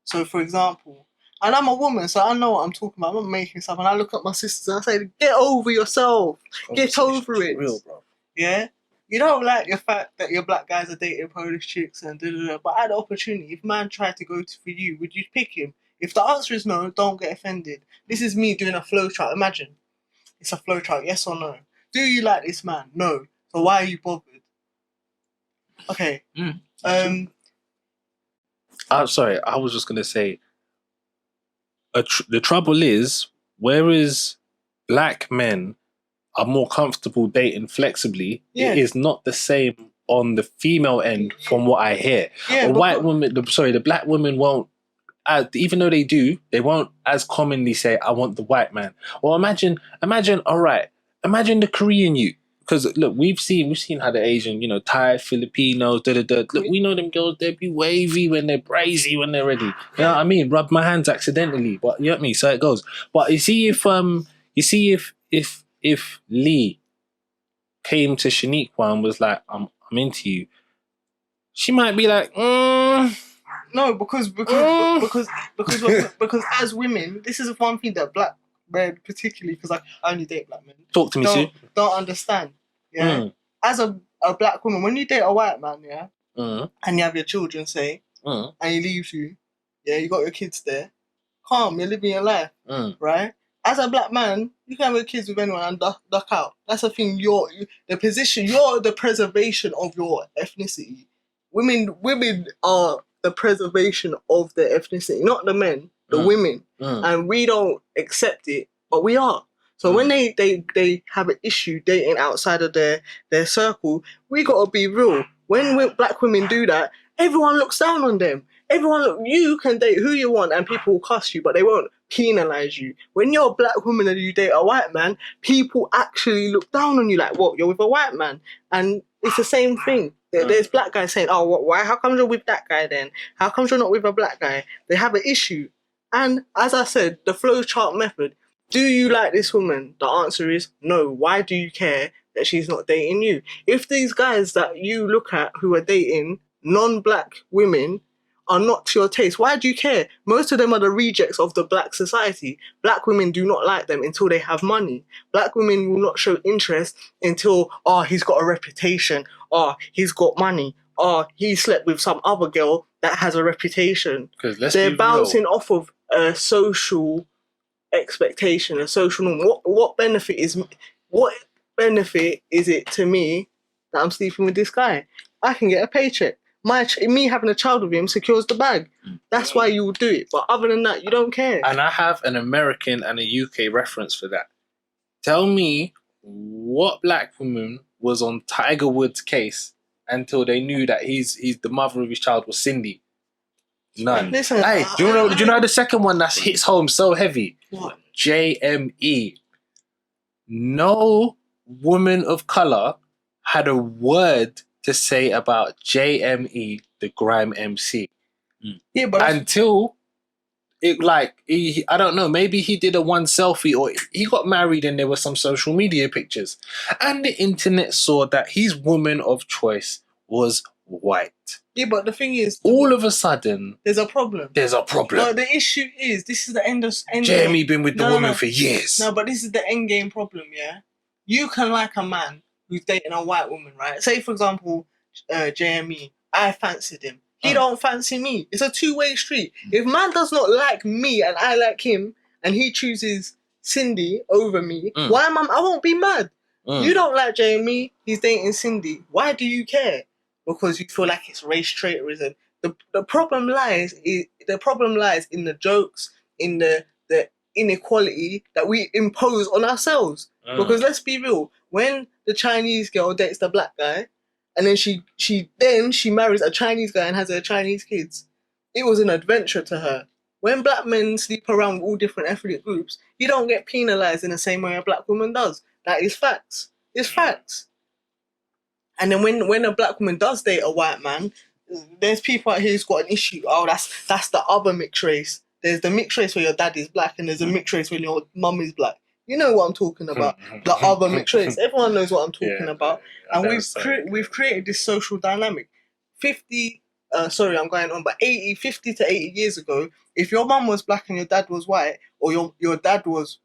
So, for example, and I'm a woman, so I know what I'm talking about. I'm not making stuff, and I look at my sisters and I say, "Get over yourself. Get over it." Real, bro. Yeah. You don't like the fact that your black guys are dating Polish chicks and da-da-da, but at the opportunity, if man tried to go for you, would you pick him? If the answer is no, don't get offended. This is me doing a flow chart. Imagine. It's a flow chart, yes or no. Do you like this man? No. So why are you bothered? Okay. I'm sorry, I was just gonna say the trouble is, whereas black men are more comfortable dating flexibly, Yeah. it is not the same on the female end from what I hear. Yeah, A white woman, the black women won't, even though they do, they won't as commonly say, I want the white man. Or imagine, all right, imagine the Korean youth. Because look, we've seen how the Asian, Thai, Filipinos, Look, we know them girls, they be wavy when they're brazy when they're ready. You know what I mean? Rub my hands accidentally, but you know what I mean. So it goes. But you see if Lee came to Shaniqua and was like, I'm into you, she might be like, No, because as women, this is one thing that black men particularly, because I only date black men. Talk to me, Sue. Don't understand. Yeah. As a black woman, when you date a white man, yeah, and you have your children, say, and he leaves you, yeah, you got your kids there, calm, you're living your life, right? As a black man, you can have your kids with anyone and duck out. That's the thing. You're the preservation of your ethnicity. Women are the preservation of their ethnicity, not the men, the women. And we don't accept it, but we are. So when they have an issue dating outside of their circle, we gotta be real. When black women do that, everyone looks down on them. You can date who you want and people will cuss you, but they won't penalize you. When you're a black woman and you date a white man, people actually look down on you like, what, you're with a white man? And it's the same thing. There's black guys saying, oh, why? How come you're with that guy then? How come you're not with a black guy? They have an issue. And as I said, the flow chart method, do you like this woman? The answer is no. Why do you care that she's not dating you? If these guys that you look at who are dating non-black women are not to your taste, why do you care? Most of them are the rejects of the black society. Black women do not like them until they have money. Black women will not show interest until, he's got a reputation, he's got money, he slept with some other girl that has a reputation. They're bouncing off of a social expectation, a social norm. What benefit is it to me that I'm sleeping with this guy? I can get a paycheck. Me having a child with him secures the bag. That's why you will do it. But other than that, you don't care. And I have an American and a UK reference for that. Tell me what black woman was on Tiger Woods' case until they knew that he's the mother of his child was Cindy. None. Listen, hey, do you know the second one that hits home so heavy? What? JME. No woman of color had a word to say about JME, the grime MC. Yeah, but until I don't know, maybe he did a one selfie or he got married and there were some social media pictures and the internet saw that his woman of choice was white. Yeah, but the thing is, All of a sudden, there's a problem. No, the issue is, this is the end Jeremy game. been with the woman for years. No, but this is the end game problem, yeah? You can like a man who's dating a white woman, right? Say, for example, JME, I fancied him. He don't fancy me. It's a two-way street. If man does not like me and I like him, and he chooses Cindy over me, why am I won't be mad. You don't like JME, he's dating Cindy. Why do you care? Because you feel like it's race traitorism. The problem lies in the jokes, in the inequality that we impose on ourselves. Because let's be real, when the Chinese girl dates the black guy, and then she marries a Chinese guy and has her Chinese kids, it was an adventure to her. When black men sleep around with all different ethnic groups, you don't get penalised in the same way a black woman does. That is facts. It's facts. And then when a black woman does date a white man, there's people out here who's got an issue. Oh, that's the other mixed race. There's the mixed race where your dad is black, and there's a mixed race when your mum is black. You know what I'm talking about. The other mixed race. Everyone knows what I'm talking about. And we've created this social dynamic. 50 to 80 years ago, if your mum was black and your dad was white, or your dad was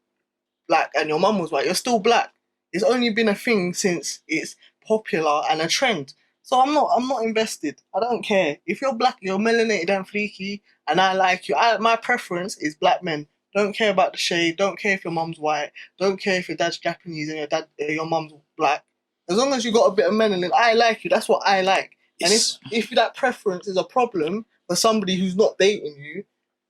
black and your mum was white, you're still black. It's only been a thing since it's popular and a trend. So I'm not invested. I don't care. If you're black, you're melanated and freaky, and I like you. My preference is black men. Don't care about the shade. Don't care if your mum's white. Don't care if your dad's Japanese and your mum's black. As long as you got a bit of melanin, I like you. That's what I like. And if that preference is a problem for somebody who's not dating you,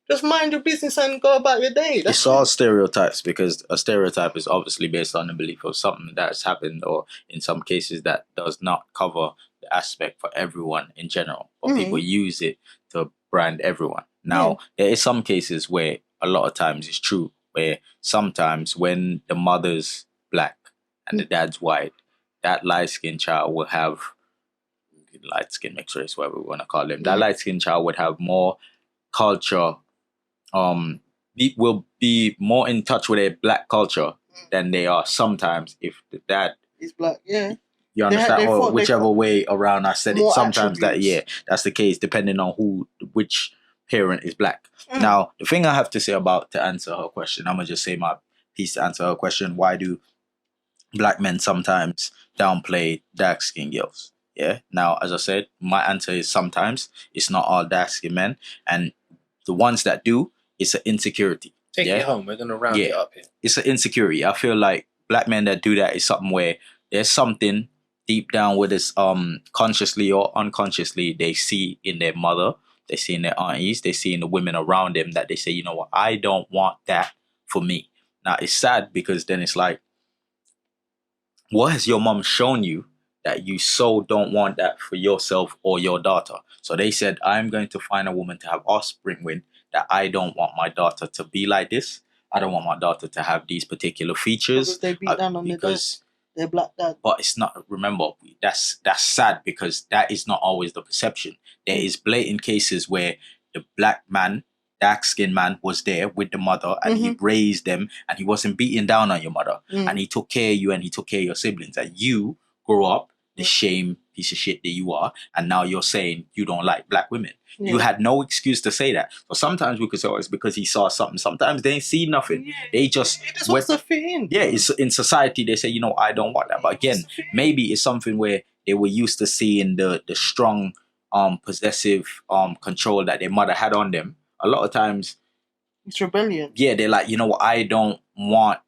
just mind your business and go about your day. It's all stereotypes, because a stereotype is obviously based on the belief of something that's happened, or in some cases that does not cover the aspect for everyone in general. But people use it to brand everyone. Now, there is some cases where a lot of times it's true, where sometimes when the mother's black and the dad's white, that light-skinned child will have light-skinned mixed race, whatever we want to call them. That light-skinned child would have more culture, will be more in touch with their black culture than they are sometimes if the dad is black. Yeah, you understand, or whichever way around I said it. Sometimes that's the case, depending on which parent is black. Now, the thing I have to say to answer her question, I'm gonna just say my piece to answer her question. Why do black men sometimes downplay dark skinned girls? Yeah. Now, as I said, my answer is sometimes. It's not all dark skinned men, and the ones that do, it's an insecurity. Take it home. We're gonna round it up here. It's an insecurity. I feel like black men that do that is something where there's something deep down with us, consciously or unconsciously, they see in their mother, they see in their aunties, they see in the women around them, that they say, you know what, I don't want that for me. Now, it's sad, because then it's like, what has your mom shown you that you so don't want that for yourself or your daughter? So they said, I'm going to find a woman to have offspring with, that I don't want my daughter to be like this. I don't want my daughter to have these particular features. Because they beat down on their black dad. But it's not, remember, that's sad, because that is not always the perception. There is blatant cases where the black man, dark-skinned man, was there with the mother, and he raised them, and he wasn't beating down on your mother, and he took care of you, and he took care of your siblings, and you grow up the shame piece of shit that you are, and now you're saying you don't like black women. You had no excuse to say that. So sometimes we could say, oh, it's because he saw something. Sometimes they ain't see nothing. They just wants to fit in. Yeah, it's in society, they say, you know, I don't want that. But again, maybe it's something where they were used to seeing the strong, possessive control that their mother had on them. A lot of times it's rebellion. Yeah, they're like, you know what, I don't want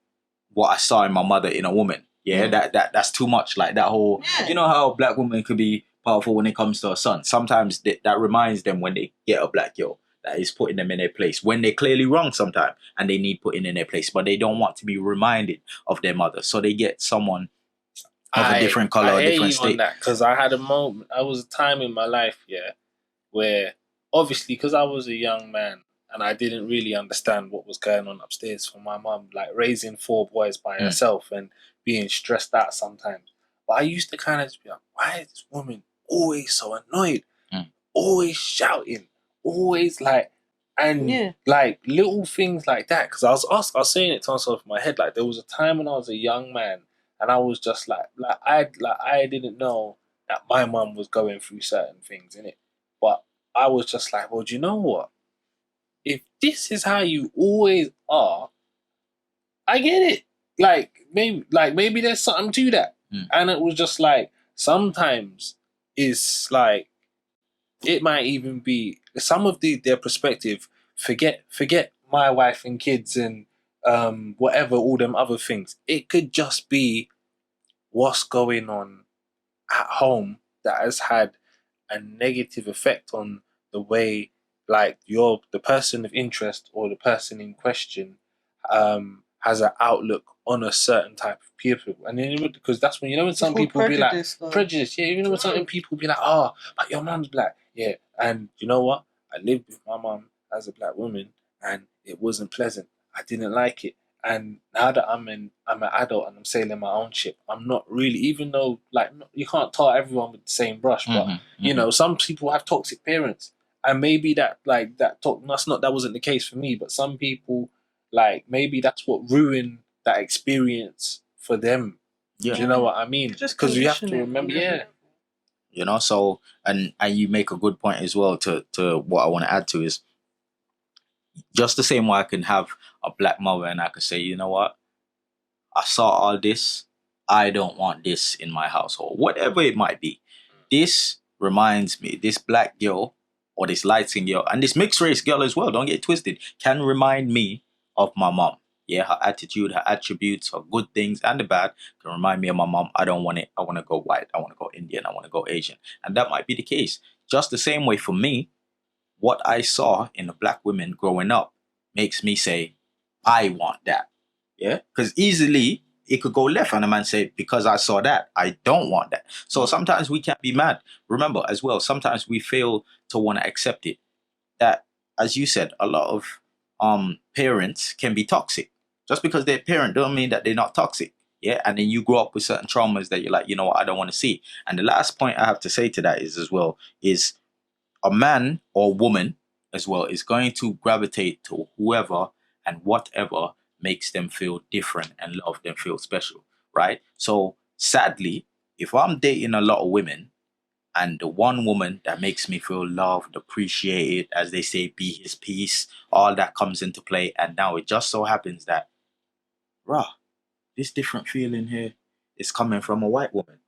what I saw in my mother in a woman. Yeah, that's too much. Like that whole, you know how black women could be powerful when it comes to a son. Sometimes that reminds them when they get a black girl that is putting them in their place when they're clearly wrong sometimes, and they need putting in their place, but they don't want to be reminded of their mother, so they get someone of a different color, a different state. Because I had a moment, I was a time in my life, where obviously because I was a young man and I didn't really understand what was going on upstairs for my mum, like raising 4 boys by herself and being stressed out sometimes. But I used to kind of just be like, why is this woman always so annoyed? Always shouting, always like, And Yeah. like little things like that, because I was saying it to myself in my head. Like there was a time when I was a young man, and I was just I didn't know that my mum was going through certain things in it, but I was just like, well, do you know what? If this is how you always are, I get it. Maybe there's something to that. And it was just like sometimes it's like it might even be some of their perspective. Forget my wife and kids and whatever all them other things. It could just be what's going on at home that has had a negative effect on the way like you're the person of interest or the person in question has an outlook on a certain type of people. And then because that's when when It's some called people be like prejudice, though. prejudice, yeah, when some people be like, oh, but your mum's black. Yeah. And you know what? I lived with my mum as a black woman and it wasn't pleasant. I didn't like it. And now that I'm an adult and I'm sailing my own ship, I'm not really, even though like you can't tar everyone with the same brush, but some people have toxic parents, and maybe that that wasn't the case for me, but some people like maybe that's what ruined that experience for them. Yeah. Do you know what I mean? Because you have to conditioning remember, on every yeah. level. So and you make a good point as well to what I want to add to is just the same way I can have a black mother and I could say, you know what? I saw all this. I don't want this in my household. Whatever it might be. This reminds me, this black girl or this light skinned girl and this mixed race girl as well, don't get it twisted, can remind me of my mom. Yeah, her attitude, her attributes, her good things and the bad can remind me of my mom. I don't want it. I want to go white. I want to go Indian. I want to go Asian. And that might be the case. Just the same way for me, what I saw in the black women growing up makes me say, I want that. Yeah? Because easily it could go left and a man say, because I saw that, I don't want that. So sometimes we can't be mad. Remember as well, sometimes we fail to want to accept it. That, as you said, a lot of parents can be toxic. Just because they're a parent don't mean that they're not toxic. Yeah. And then you grow up with certain traumas that you're like, you know what, I don't want to see. And the last point I have to say to that is as well, is a man or woman as well is going to gravitate to whoever and whatever makes them feel different and love them feel special, right? So sadly, if I'm dating a lot of women and the one woman that makes me feel loved, appreciated, as they say, be his piece, all that comes into play, and now it just so happens that, this different feeling here is coming from a white woman.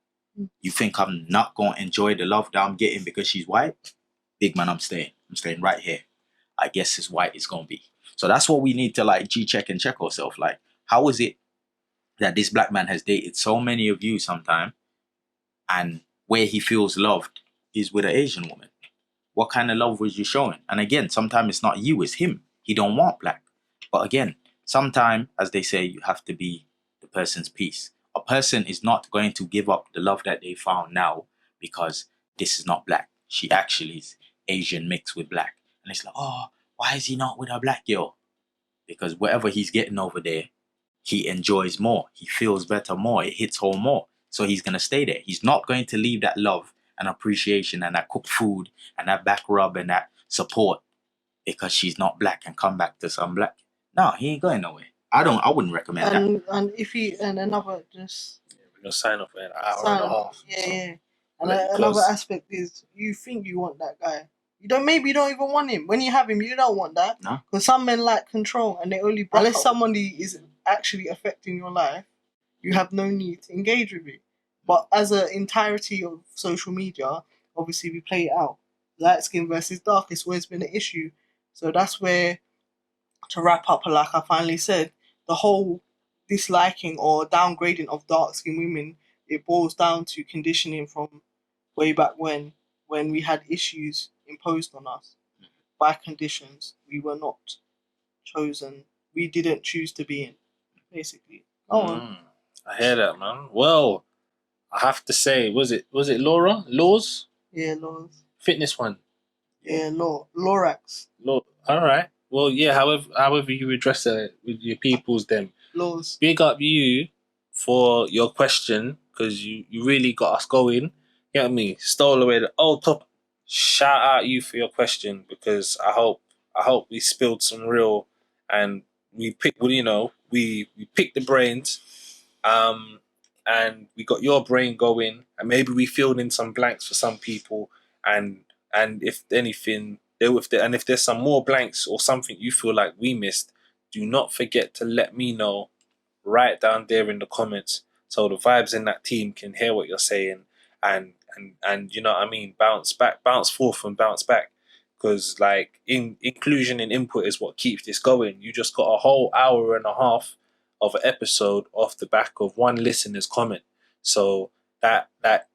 You think I'm not going to enjoy the love that I'm getting because she's white? Big man, I'm staying. I'm staying right here. I guess as white it's gonna be. So that's what we need to like G-check and check ourselves. Like, how is it that this black man has dated so many of you sometime, and where he feels loved is with an Asian woman? What kind of love was you showing? And again, sometimes it's not you, it's him. He don't want black. But again, sometimes, as they say, you have to be the person's piece. A person is not going to give up the love that they found now because this is not black. She actually is Asian mixed with black. And it's like, oh, why is he not with a black girl? Because whatever he's getting over there, he enjoys more. He feels better more. It hits home more. So he's going to stay there. He's not going to leave that love and appreciation and that cooked food and that back rub and that support because she's not black and come back to some black. No, he ain't going nowhere. I wouldn't recommend that. And if you and another just We're gonna sign off in an hour and a half. yeah. And Let it another close. aspect is you think you want that guy. Maybe you don't even want him. When you have him, you don't want that. No. Because some men like control and they only unless somebody is actually affecting your life, you have no need to engage with it. But as an entirety of social media, obviously we play it out. Light skin versus dark, it's always been an issue. So that's where, to wrap up, like I finally said, the whole disliking or downgrading of dark skinned women, it boils down to conditioning from way back when we had issues imposed on us by conditions we were not chosen. We didn't choose to be in, basically. I hear that, man. Well, I have to say, was it Laura? Laws? Yeah, laws. Fitness one. Yeah, Lorax. All right. Well, yeah. However you address it with your peoples, them. Laws. Big up you for your question because you really got us going. You know what I mean? Stole away the top. Shout out you for your question because I hope I hope we spilled some real, and we picked, well, we picked the brains, and we got your brain going, and maybe we filled in some blanks for some people, and if anything, if there's some more blanks or something you feel like we missed, do not forget to let me know right down there in the comments, so the vibes in that team can hear what you're saying, and you know what I mean, bounce forth and bounce back, because like inclusion and input is what keeps this going. You just got a whole hour and a half of an episode off the back of one listener's comment, so that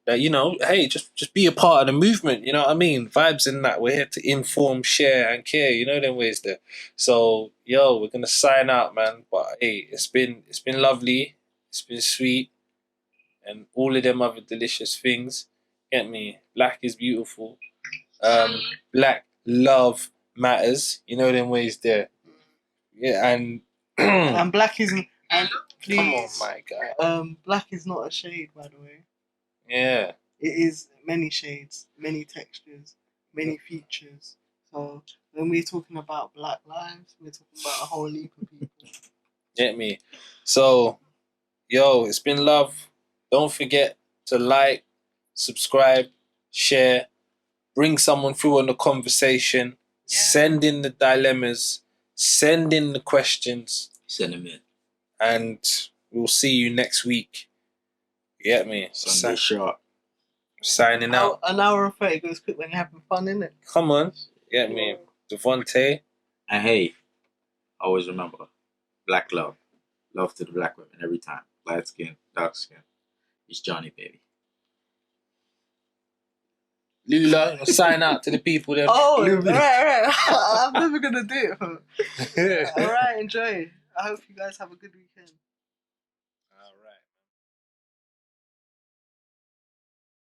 hey, just be a part of the movement. You know what I mean? Vibes in that. We're here to inform, share, and care. You know them ways there. So we're gonna sign out, man. But hey, it's been lovely. It's been sweet, and all of them other delicious things. Get me? Black is beautiful. Black love matters. You know them ways there. Yeah, and And black is, and please, come on, my guy. Black is not a shade, by the way. Yeah. It is many shades, many textures, many features. So when we're talking about black lives, we're talking about a whole heap of people. Get me? So, it's been love. Don't forget to like, subscribe, share, bring someone through on the conversation, send in the dilemmas, send in the questions. Send them in. And we'll see you next week. You get me? Sunday sharp. Signing out. An hour and 30 goes quick when you're having fun, innit? Come on. You get me? Devontae. And hey, always remember, black love. Love to the black women every time. Light skin, dark skin. It's Johnny, baby. Lula, sign out to the people there. Oh, right. I'm never going to do it. Alright, enjoy. I hope you guys have a good weekend.